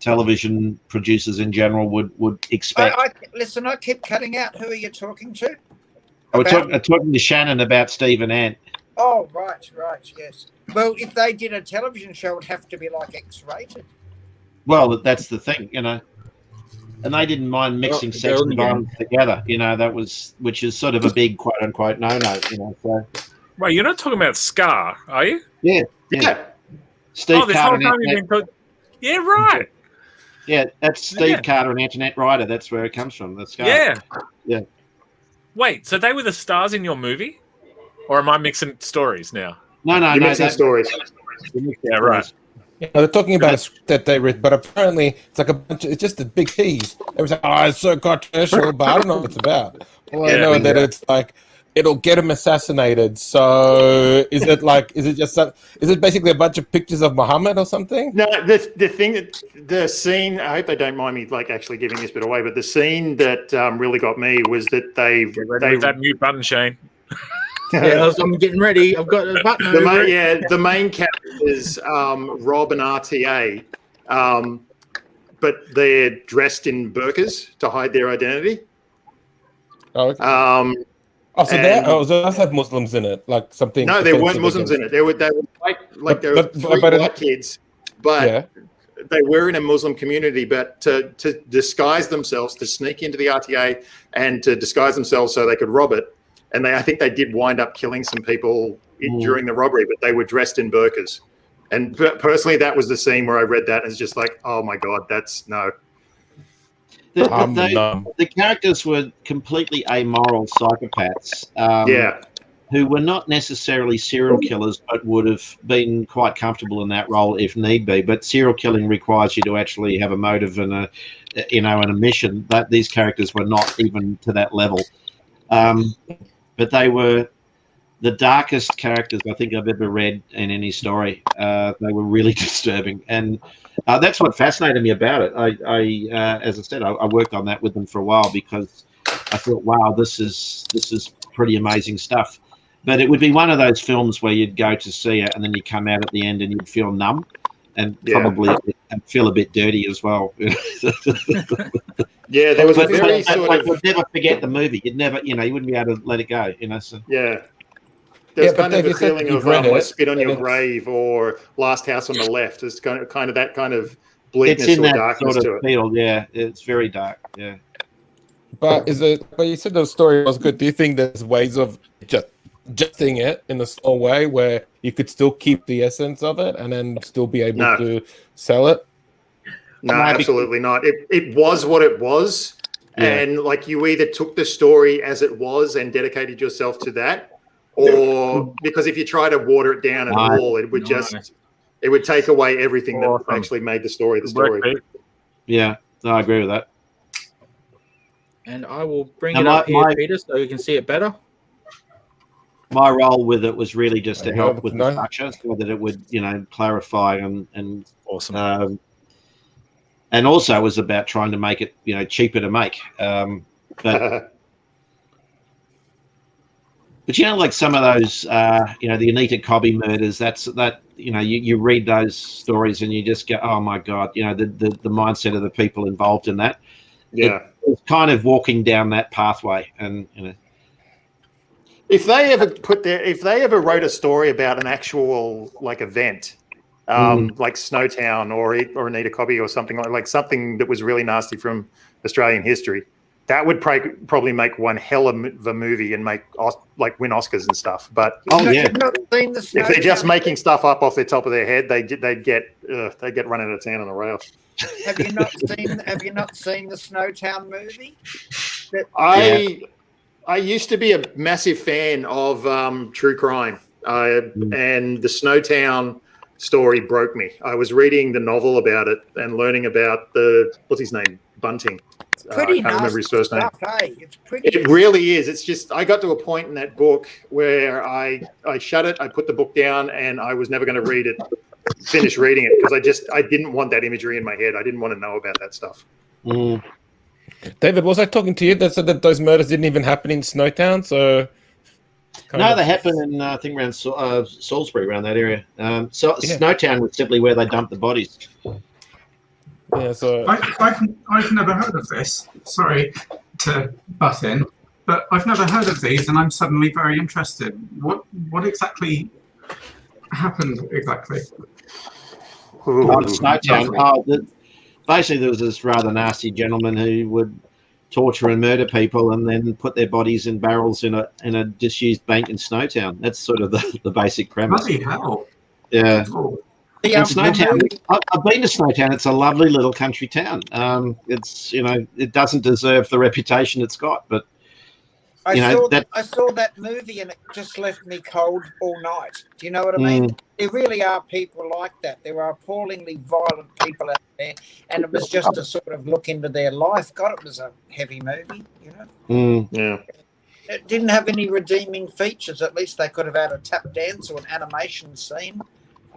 television producers in general would expect. Listen, I keep cutting out. Who are you talking to? We're talking to Shannon about Steve and Ant. Oh, right, yes. Well, if they did a television show, it would have to be like X-rated. Well, that's the thing, and they didn't mind mixing sex and violence together. Which is sort of a big quote unquote no-no. So. Wait, you're not talking about Scar, are you? Yeah. Steve Carter. Yeah, right. Yeah, that's Steve Carter and Antoinette Ryder. That's where it comes from. The Scar. Yeah. Wait, so they were the stars in your movie, or am I mixing stories now? No, you're mixing stories. Yeah, right. Yeah, they're talking about a script that they read, but apparently it's like it's just a big tease. Everyone's like, it's so controversial, but I don't know what it's about. Well, I know that it's like it'll get him assassinated. So is it basically a bunch of pictures of Muhammad or something? No, the scene, I hope they don't mind me like actually giving this bit away, but the scene that really got me was that they that mute button, Shane. I'm getting ready. I've got a button. The main characters, Rob and RTA, but they're dressed in burqas to hide their identity. Oh, okay. So those have Muslims in it, like something. No, there weren't Muslims in it. They were three white kids, but they were in a Muslim community. But to disguise themselves, to sneak into the RTA and to disguise themselves so they could rob it. And I think they did wind up killing some people during the robbery, but they were dressed in burqas. And personally, that was the scene where I read that and it's just like, oh my God, that's no. The characters were completely amoral psychopaths. Who were not necessarily serial killers, but would have been quite comfortable in that role if need be. But serial killing requires you to actually have a motive and a mission. That these characters were not even to that level. But they were the darkest characters I think I've ever read in any story. They were really disturbing, and that's what fascinated me about it. I as I said, I worked on that with them for a while because I thought, wow, this is pretty amazing stuff. But it would be one of those films where you'd go to see it, and then you come out at the end and you'd feel numb, and probably feel a bit dirty as well. Yeah, there was a very sort of. You'd never forget the movie. You'd never, you wouldn't be able to let it go. So. Yeah. There's kind of a feeling of like Spit on Your Grave or Last House on the Left. It's kind of that kind of bleakness it's in or that darkness sort of to it. field. Yeah, it's very dark. Yeah. But you said the story was good. Do you think there's ways of adjusting it in a small way where you could still keep the essence of it and then still be able to sell it? No, absolutely not. It was what it was, and like you either took the story as it was and dedicated yourself to that, or because if you try to water it down at all, it would it would take away everything that actually made the story the story. Yeah, no, I agree with that. And I will bring it up here, Peter, so you can see it better. My role with it was really just to help with the structure, so that it would, clarify and awesome. And also it was about trying to make it, cheaper to make. But like some of those, the Anita Cobby murders. You read those stories and you just go, oh my God, the mindset of the people involved in that. Yeah, it's kind of walking down that pathway, and if they ever wrote a story about an actual event, like Snowtown or Anita Cobby or something like something that was really nasty from Australian history, that would probably make one hell of a movie and win Oscars and stuff. But if they're just making stuff up off the top of their head, they'd get run out of town on a rail. Have you not seen the Snowtown movie? I used to be a massive fan of true crime, and the Snowtown story broke me. I was reading the novel about it and learning about what's his name, Bunting. I can't remember his first name. It really is. It's just I got to a point in that book where I shut it, I put the book down, and I was never going to finish reading it because I didn't want that imagery in my head. I didn't want to know about that stuff. David, was I talking to you that said that those murders didn't even happen in Snowtown? So they happened in I think around Salisbury, around that area. Snowtown was simply where they dumped the bodies. Yeah, so I've never heard of this. Sorry to butt in, but I've never heard of these, and I'm suddenly very interested. What exactly happened exactly? Snowtown. Basically, there was this rather nasty gentleman who would torture and murder people, and then put their bodies in barrels in a disused bank in Snowtown. That's sort of the basic premise. Bloody hell! Yeah. Snowtown. I've been to Snowtown. It's a lovely little country town. It doesn't deserve the reputation it's got, but I saw that movie and it just left me cold all night. Do you know what I mean? There really are people like that. There are appallingly violent people out there, and it was just to sort of look into their life. God, it was a heavy movie, Yeah. It didn't have any redeeming features. At least they could have had a tap dance or an animation scene.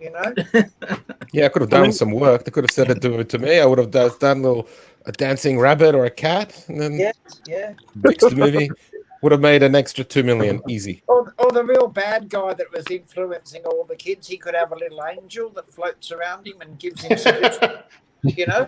Yeah, I could have done some work. They could have said it to me. I would have done a dancing rabbit or a cat, and then fixed the movie. Would have made an extra $2 million easy. Or the real bad guy that was influencing all the kids. He could have a little angel that floats around him and gives him some, Yeah.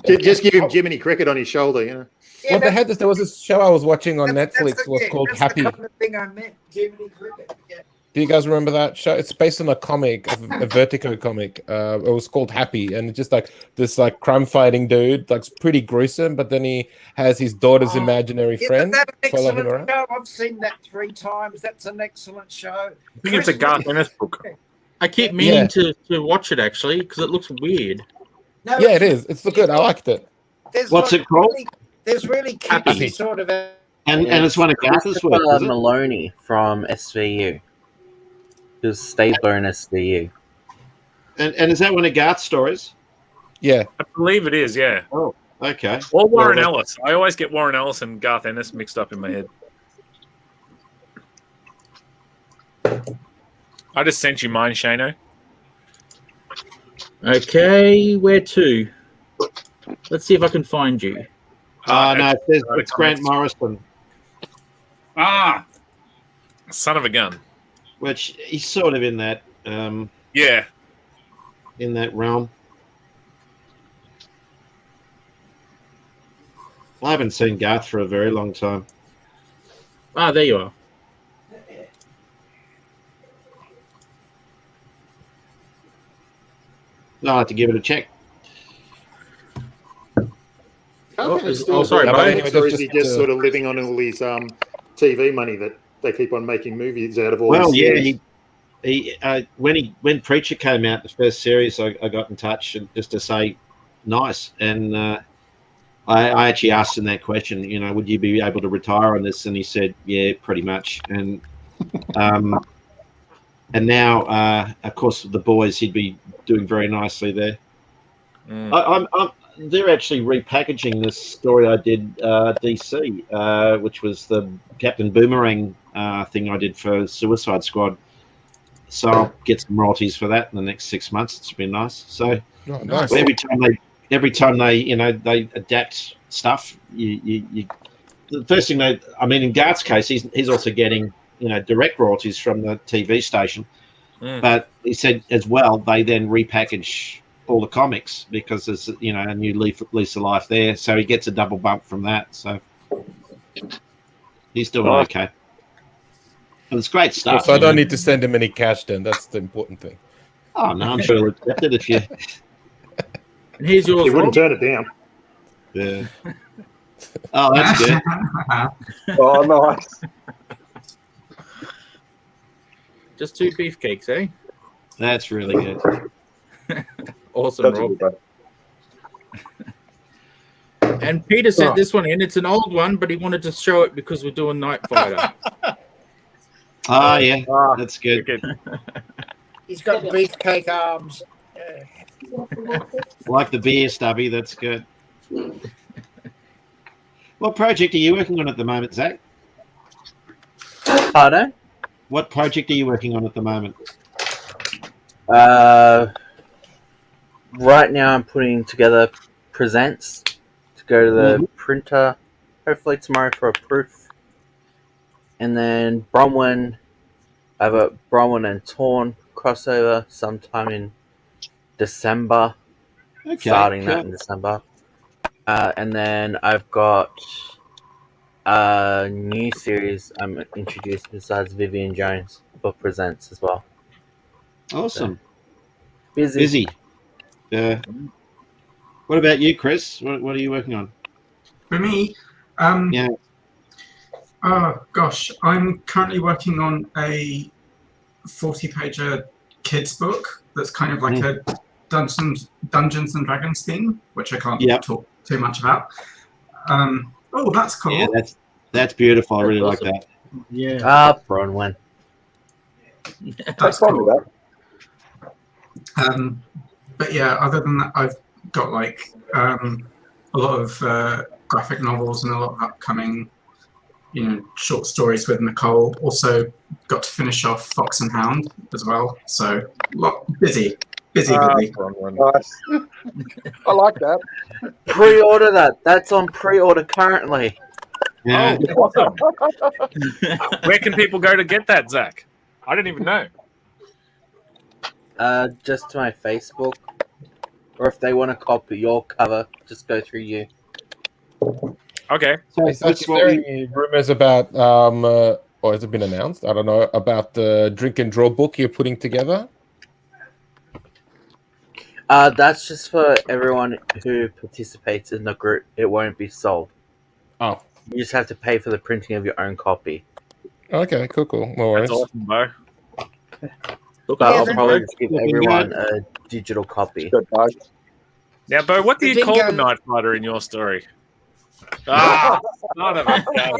Just give him Jiminy Cricket on his shoulder, Yeah, well, they had this. There was this show I was watching on Netflix. Was called Happy. That's the kind of thing I meant, Jiminy Cricket. Yeah. Do you guys remember that show? It's based on a comic, a Vertigo comic. It was called Happy, and it's just like this crime fighting dude, pretty gruesome. But then he has his daughter's imaginary friend follow him around. Show. I've seen that 3 times. That's an excellent show. I think it's a Garth Ennis book. I keep meaning to watch it actually because it looks weird. No, it is. It's good. I liked it. What's it called? There's really kiddie sort of. And it's one of Garth's work. Maloney from SVU. It was Stabler in SVU. And is that one of Garth's stories? Yeah. I believe it is, yeah. Oh, okay. Or Warren Ellis. I always get Warren Ellis and Garth Ennis mixed up in my head. I just sent you mine, Shano. Okay, where to? Let's see if I can find you. No, it's Grant Morrison. Son of a gun. Which he's sort of in that, in that realm. I haven't seen Garth for a very long time. There you are. I'll have to give it a check. Sorry, or is he just sort of living on all his TV money that they keep on making movies out of all? Well, yeah, when Preacher came out, the first series, I got in touch and just to say nice, and I actually asked him that question. You know, would you be able to retire on this? And he said, yeah, pretty much. And now, of course, the boys, he'd be doing very nicely there. They're actually repackaging this story I did DC, which was the Captain Boomerang thing I did for Suicide Squad. So I'll get some royalties for that in the next 6 months. It's been nice. So nice. every time they adapt stuff, you the first thing in Gart's case, he's also getting direct royalties from the TV station. But he said as well they then repackage all the comics because there's a new lease of life there, so he gets a double bump from that. So he's doing okay. But it's great stuff. So I don't need to send him any cash then. That's the important thing. Oh no, I'm sure he'll accept it if you. And here's yours. You wouldn't turn it down. Yeah. Oh, that's good. Oh, nice. Just 2 beefcakes, eh? That's really good. Awesome, Rob. And Peter sent this one in. It's an old one, but he wanted to show it because we're doing Nightfighter. Oh, yeah. That's good. He's got beefcake arms. Like the beer, Stubby. That's good. What project are you working on at the moment, Zach? Pardon? What project are you working on at the moment? Right now I'm putting together presents to go to the printer, hopefully tomorrow for a proof. And then Bronwyn, I have a Bronwyn and Torn crossover sometime in December. Okay, Starting that in December. And then I've got a new series I'm introduced besides Vivian Jones for presents as well. Awesome. So, busy. What about you, Chris? What are you working on? For me, Yeah. oh gosh, I'm currently working on a 40-pager kids book that's kind of like a Dungeons and Dragons theme, which I can't talk too much about. Oh, that's cool. Yeah, that's beautiful. I really like that. Yeah. Bronwyn. That's cool. But yeah, other than that, I've got like a lot of graphic novels and a lot of upcoming, short stories with Nicole. Also got to finish off Fox and Hound as well. So busy. Nice. I like that. Pre-order that. That's on pre-order currently. Yeah. Oh, awesome. Where can people go to get that, Zach? I didn't even know. Just to my Facebook. Or if they want to copy your cover, just go through you. Okay. So is there any rumors about, or has it been announced? I don't know, about the drink and draw book you're putting together? That's just for everyone who participates in the group. It won't be sold. Oh. You just have to pay for the printing of your own copy. Okay, cool. No worries. That's awesome, bro. But I'll probably just give everyone a digital copy. Now, Bo, what do you call the Nightfighter in your story? Son of a gun.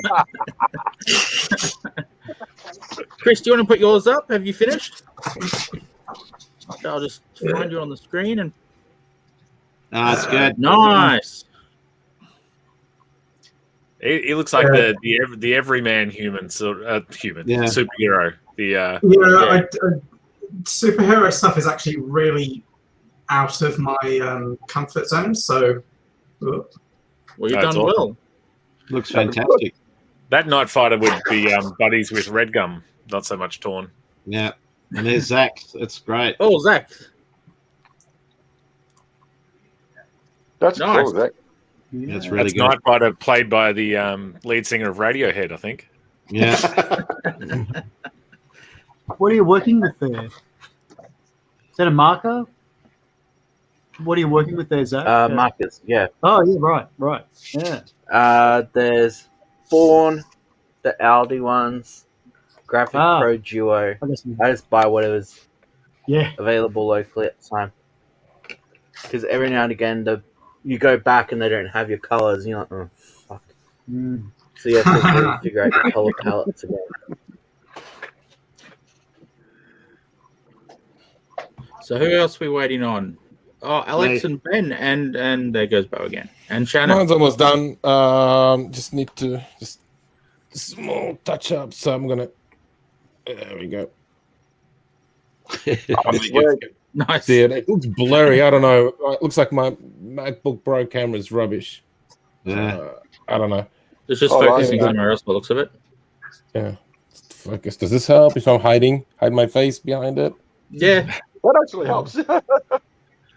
Chris, do you want to put yours up? Have you finished? I'll just find you on the screen and. That's good. Nice. He looks like the everyman human superhero. Superhero stuff is actually really out of my comfort zone. So, well, you've done awesome. Well. Looks fantastic. That Nightfighter would be buddies with Redgum, not so much Torn. Yeah, and there's Zach. That's great. Oh, Zach. That's nice. Cool, Zach. Yeah, that's really good. Nightfighter played by the lead singer of Radiohead, I think. Yeah. What are you working with there? Is that a marker? What are you working with there, Zach? Markers, yeah. Oh, yeah, right. Yeah. There's Fawn, the Aldi ones, Graphic Pro Duo. I just buy whatever's available locally at the time. Because every now and again, the you go back and they don't have your colors. And you're like, oh fuck. So you have to really figure out your color palettes again. So who else are we waiting on? Oh, Alex Me. and Ben, and there goes Bo again, and Shannon. Mine's almost done. Just need to just small touch up. So I'm gonna. There we go. Nice. See it? It looks blurry. I don't know. It looks like my MacBook Pro camera is rubbish. Yeah. I don't know. It's just Oh, focusing yeah. somewhere else by the looks of it. Yeah. Focus. Does this help if I'm hide my face behind it? Yeah, That actually helps. it does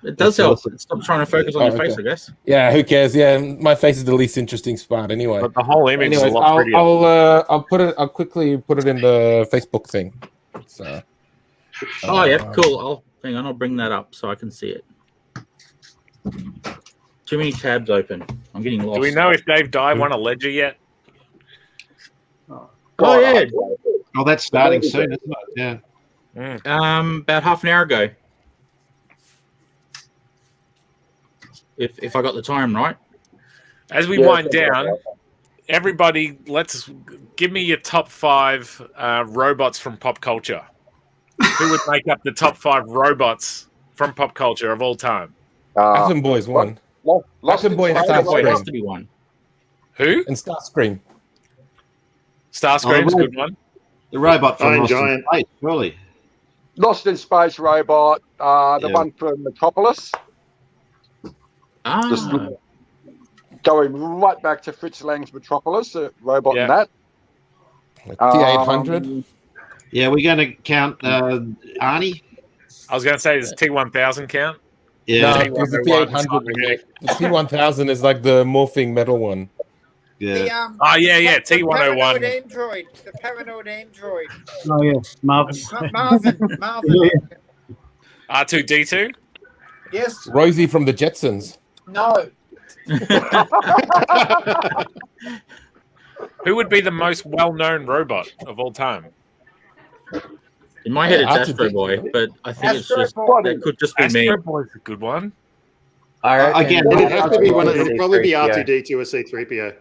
That's help. awesome. Stop trying to focus on your face, I guess. Yeah. Who cares? Yeah. My face is the least interesting spot anyway. But the whole image is a Anyways, lot prettier. I'll put it. I'll quickly put it in the Facebook thing. So. Oh yeah, cool. Hang on, I'll bring that up so I can see it. Too many tabs open. I'm getting lost. Do we know if Dave Dye won a ledger yet? Oh yeah, Oh, that's starting soon, isn't it? Yeah. about half an hour ago. If I got the time right. As we Yeah, wind that's down, everybody, let's give me your top 5 robots from pop culture. Who would make up the top 5 robots from pop culture of all time? Atom Boy's one. Atom Boy and Boy has Starscream. to be one. Who? And Starscream. Starscream's Oh, a good one. The robot from Iron Lost in Giant. Space, surely. Lost in Space robot, the Yeah. one from Metropolis, Ah, Just- going right back to Fritz Lang's Metropolis, the robot Yeah. in that. T800. Yeah, we're going to count Arnie. I was going to say, does T1000 count? Yeah, No, because the T800. The T1000 is like the morphing metal one. yeah. Oh, yeah, The paranoid T101. android. The paranoid android. Oh yeah, Marvin. Marvin. Yeah. R2D2? Yes. Rosie from the Jetsons. No. Who would be the most well-known robot of all time? in my head it's Yeah, Astro Boy, but I think it's Astro just Boy. that could just be me. Astro Boy's a good one. I reckon Again, It'd have to be one. R2D2. It'll probably be R2D2 or C3PO.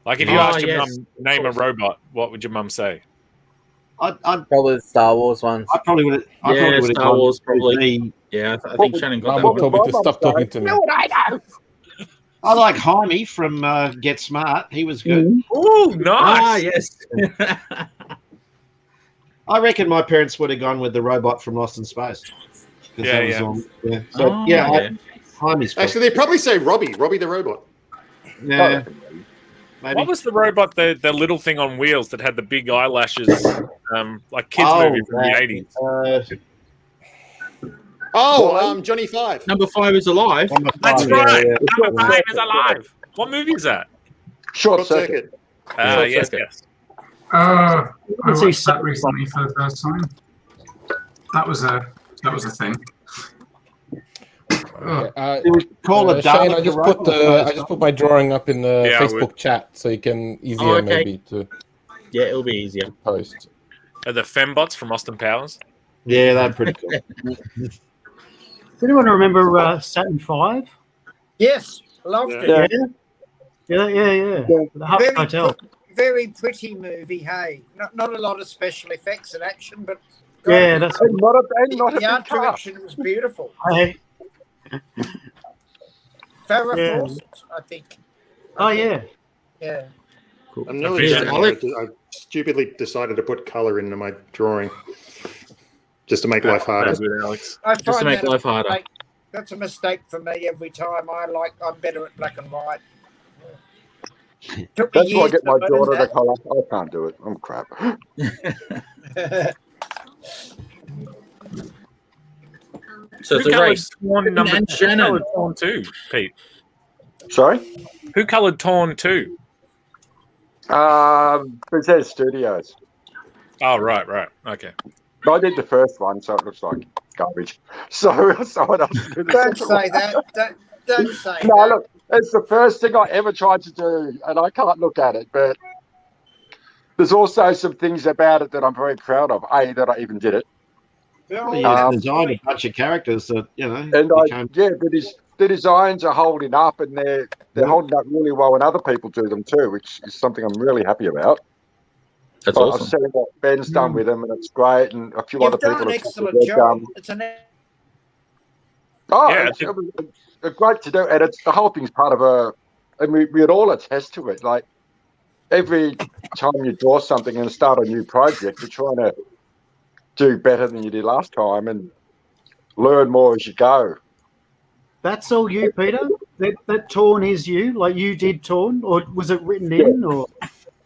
Like, if you Oh, asked your yes. mum name a robot, what would your mum say? I'd Probably the Star Wars ones. I probably would have. Yeah, Star Wars probably. The, Yeah, I think Shannon got Mum that told one. me to stop talking to me. I like Jaime from Get Smart. He was good. Oh, Ah, nice. yes. I reckon my parents would have gone with the robot from Lost in Space. 'Cause Yeah, that was yeah. all- yeah. So Oh, yeah, yeah. Jaime's good. Actually, they'd probably say Robbie the robot. Yeah, maybe. What was the robot, the little thing on wheels that had the big eyelashes, like kids Oh, movie from the 80s? Johnny Five. Number 5 is alive. That's Yeah, right. yeah. Number 5 is alive. What movie is that? Short circuit. Yes, Circuit. yes. I Let's watched see that recently for the first time. That was a thing. They would call it Shane, Dalek I just the put robot. I just put my drawing up in the Yeah, I Facebook chat, so you can easier Oh, okay. maybe to Yeah, it'll be easier. post. Are the fembots from Austin Powers? Yeah, they're pretty cool. Does anyone remember Saturn V? Yes. Loved it. Yeah. Yeah. The Hut Very, Hotel. very pretty movie. Hey, not a lot of special effects and action, but Yeah, that's And not a the big art car. direction was beautiful. Hey. Farrah Yeah. Fawcett, I think. Oh yeah. Yeah. Cool. I'm nearly Here's done. Alex. I stupidly decided to put color into my drawing just to make life harder. That's good, Alex. I Just to find make that a life harder. mistake. That's a mistake for me every time. I'm better at black and white. Took me That's why I years get my to daughter learn to colour. I can't do it. I'm crap. that. So it's Who a coloured race. Torn number And 2? Shannon. Who coloured Torn 2, Pete? Sorry? Who coloured Torn 2? Princess Studios. Oh, right. Okay. I did the first one, so it looks like garbage. So someone else did the Don't second say one. that. Don't say No, that. look, it's the first thing I ever tried to do, and I can't look at it. But there's also some things about it that I'm very proud of. A, that I even did it. Oh, You designed a bunch of characters that and became... the designs are holding up, and they're holding up really well when other people do them too, which is something I'm really happy about. That's I've awesome. seen what Ben's done with them, and it's great. And a few You've other done people an have excellent job. It's an it's great to do, and it's the whole thing's part of a. And we'd all attest to it. Like every time you draw something and start a new project, you're trying to do better than you did last time and learn more as you go. That's all you, Peter? That Torn is you? Like you did Torn? Or was it written in? Or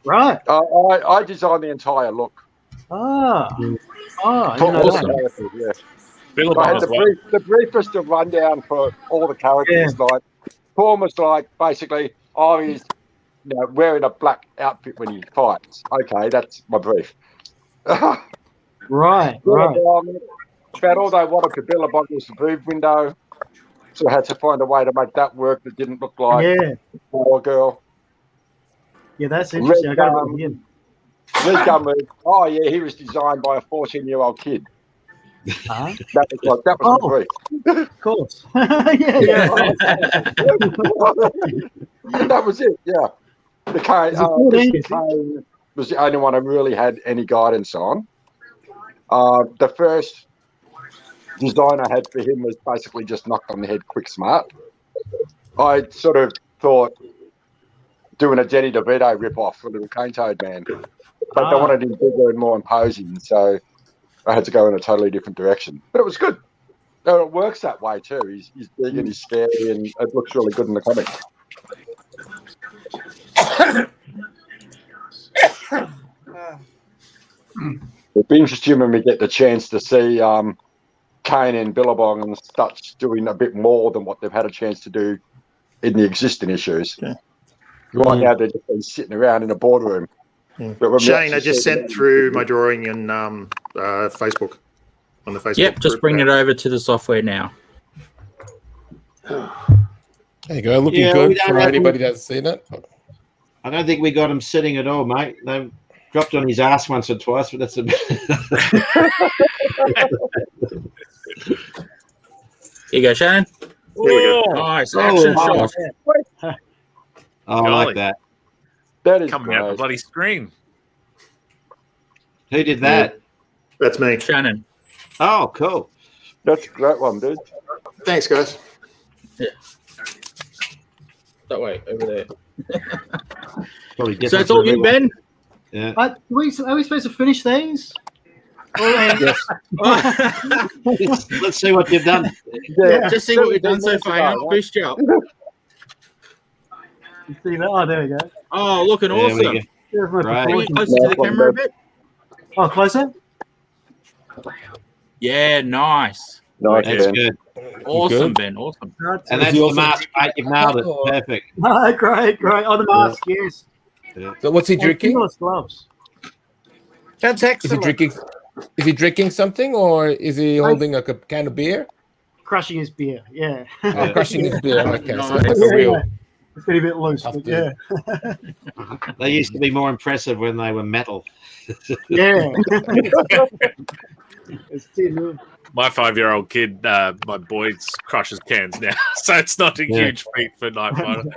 right. I designed the entire look. I didn't know Awesome. that. Yeah. I had the briefest of rundown for all the characters. Like Torn was like basically, he's wearing a black outfit when he fights. Okay, that's my brief. Right. About all they wanted to Billabong was the boob window. So I had to find a way to make that work that didn't look like a poor girl. Yeah, that's interesting. I got to put him. Red Gun was, he was designed by a 14-year-old kid. That was the brief. Of course. That was it, yeah. The Kane was the only one I really had any guidance on. The first design I had for him was basically just knocked on the head, quick, smart. I sort of thought doing a Jenny DeVito rip-off for Little Cane Toad Man, but they wanted him bigger and more imposing, so I had to go in a totally different direction. But it was good. It works that way too. He's big and he's scary, and it looks really good in the comic. It'd be interesting when we get the chance to see Kane and Billabong and such doing a bit more than what they've had a chance to do in the existing issues. Yeah. Right now, they're just been sitting around in a boardroom. Yeah. Shane, I just sent through my drawing in Facebook, on the Facebook. Yep, just bring it over to the software now. There you go. Looking good for anybody that's seen it. I don't think we got him sitting at all, mate. They dropped on his ass once or twice, but that's a bit. Here you go, Shannon. Nice action shot. I like that. That is coming out the bloody screen. Who did that? That's me. Shannon. Oh, cool. That's a great one, dude. Thanks, guys. Yeah. That way, over there. So it's all you, Ben? Yeah. Are we supposed to finish these? Yes. Let's see what you've done. Yeah, just see what we've done so far. Boost you up. See that? Oh, there we go. Oh, looking awesome. Right. Bring it closer to the camera a bit. Oh, closer? Yeah, nice. Nice, That's good. Awesome, Ben. Awesome. And that's the mask, mate. You've nailed it. Perfect. Great. On the mask, yes. Yeah. So what's he drinking? Gloves. That's excellent. Is he drinking something, or is he holding a can of beer? Crushing his beer, yeah. Oh, crushing his beer. Okay, Nice. so that's a real. It's getting a bit loose, but yeah. They used to be more impressive when they were metal. Yeah. It's My 5-year-old kid, my boy, crushes cans now, so it's not a huge feat for Nightfighter.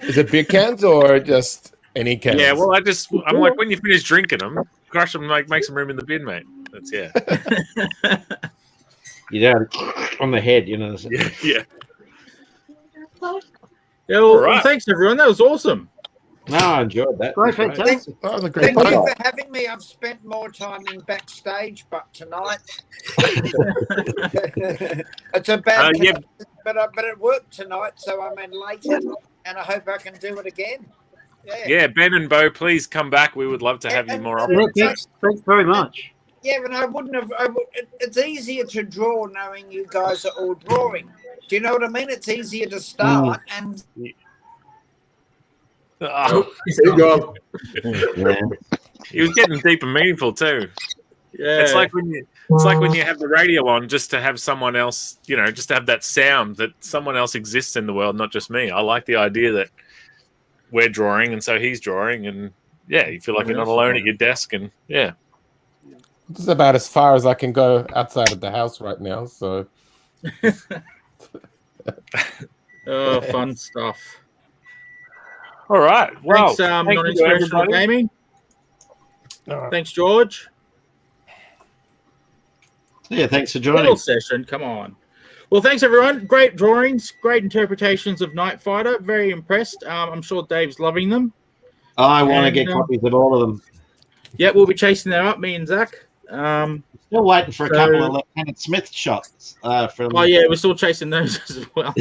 Is it beer cans or just any cans? Yeah, well, I'm like, when you finish drinking them, crush them, make some room in the bin, mate. That's You don't on the head, you know. Yeah. Yeah, well, thanks everyone. That was awesome. No, I enjoyed that. Great, fantastic. That was a great Thank you time. for having me. I've spent more time in backstage, but tonight it's a bad but it worked tonight, so I'm elated, and I hope I can do it again. Yeah, Ben and Bo, please come back. We would love to have you more often. Thanks very much. Yeah, but I wouldn't have. It's easier to draw knowing you guys are all drawing. Do you know what I mean? It's easier to start and. Oh, you go. He was getting deep and meaningful too. Yeah, it's like when you have the radio on just to have someone else, just to have that sound that someone else exists in the world, not just me. I like the idea that we're drawing and so he's drawing, and you feel like you're not alone at your desk, and This is about as far as I can go outside of the house right now. So, Oh, fun stuff. All right. Well, Thanks, thank you to Non-Inspirational everybody. Gaming. all right. Thanks, George. Yeah, thanks for joining. Little session, come on. Well, thanks, everyone. Great drawings, great interpretations of Nightfighter. Very impressed. I'm sure Dave's loving them. I want to And, get copies of all of them. Yeah, we'll be chasing them up, me and Zach. Still waiting for a couple of Lieutenant Smith shots. From... Oh, yeah, we're still chasing those as well.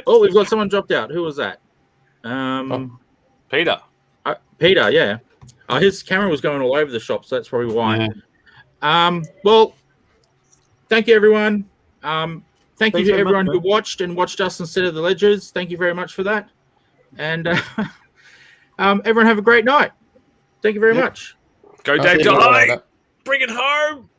Oh, we've got someone dropped out. Who was that? Peter. Peter, yeah. His camera was going all over the shop, so that's probably why. Yeah. Well, thank you, everyone. Thank you Thanks to very everyone much, who watched us instead of the Ledgers. Thank you very much for that. And everyone have a great night. Thank you very much. Go, I'll Dave. see you Go. later. Bring it home.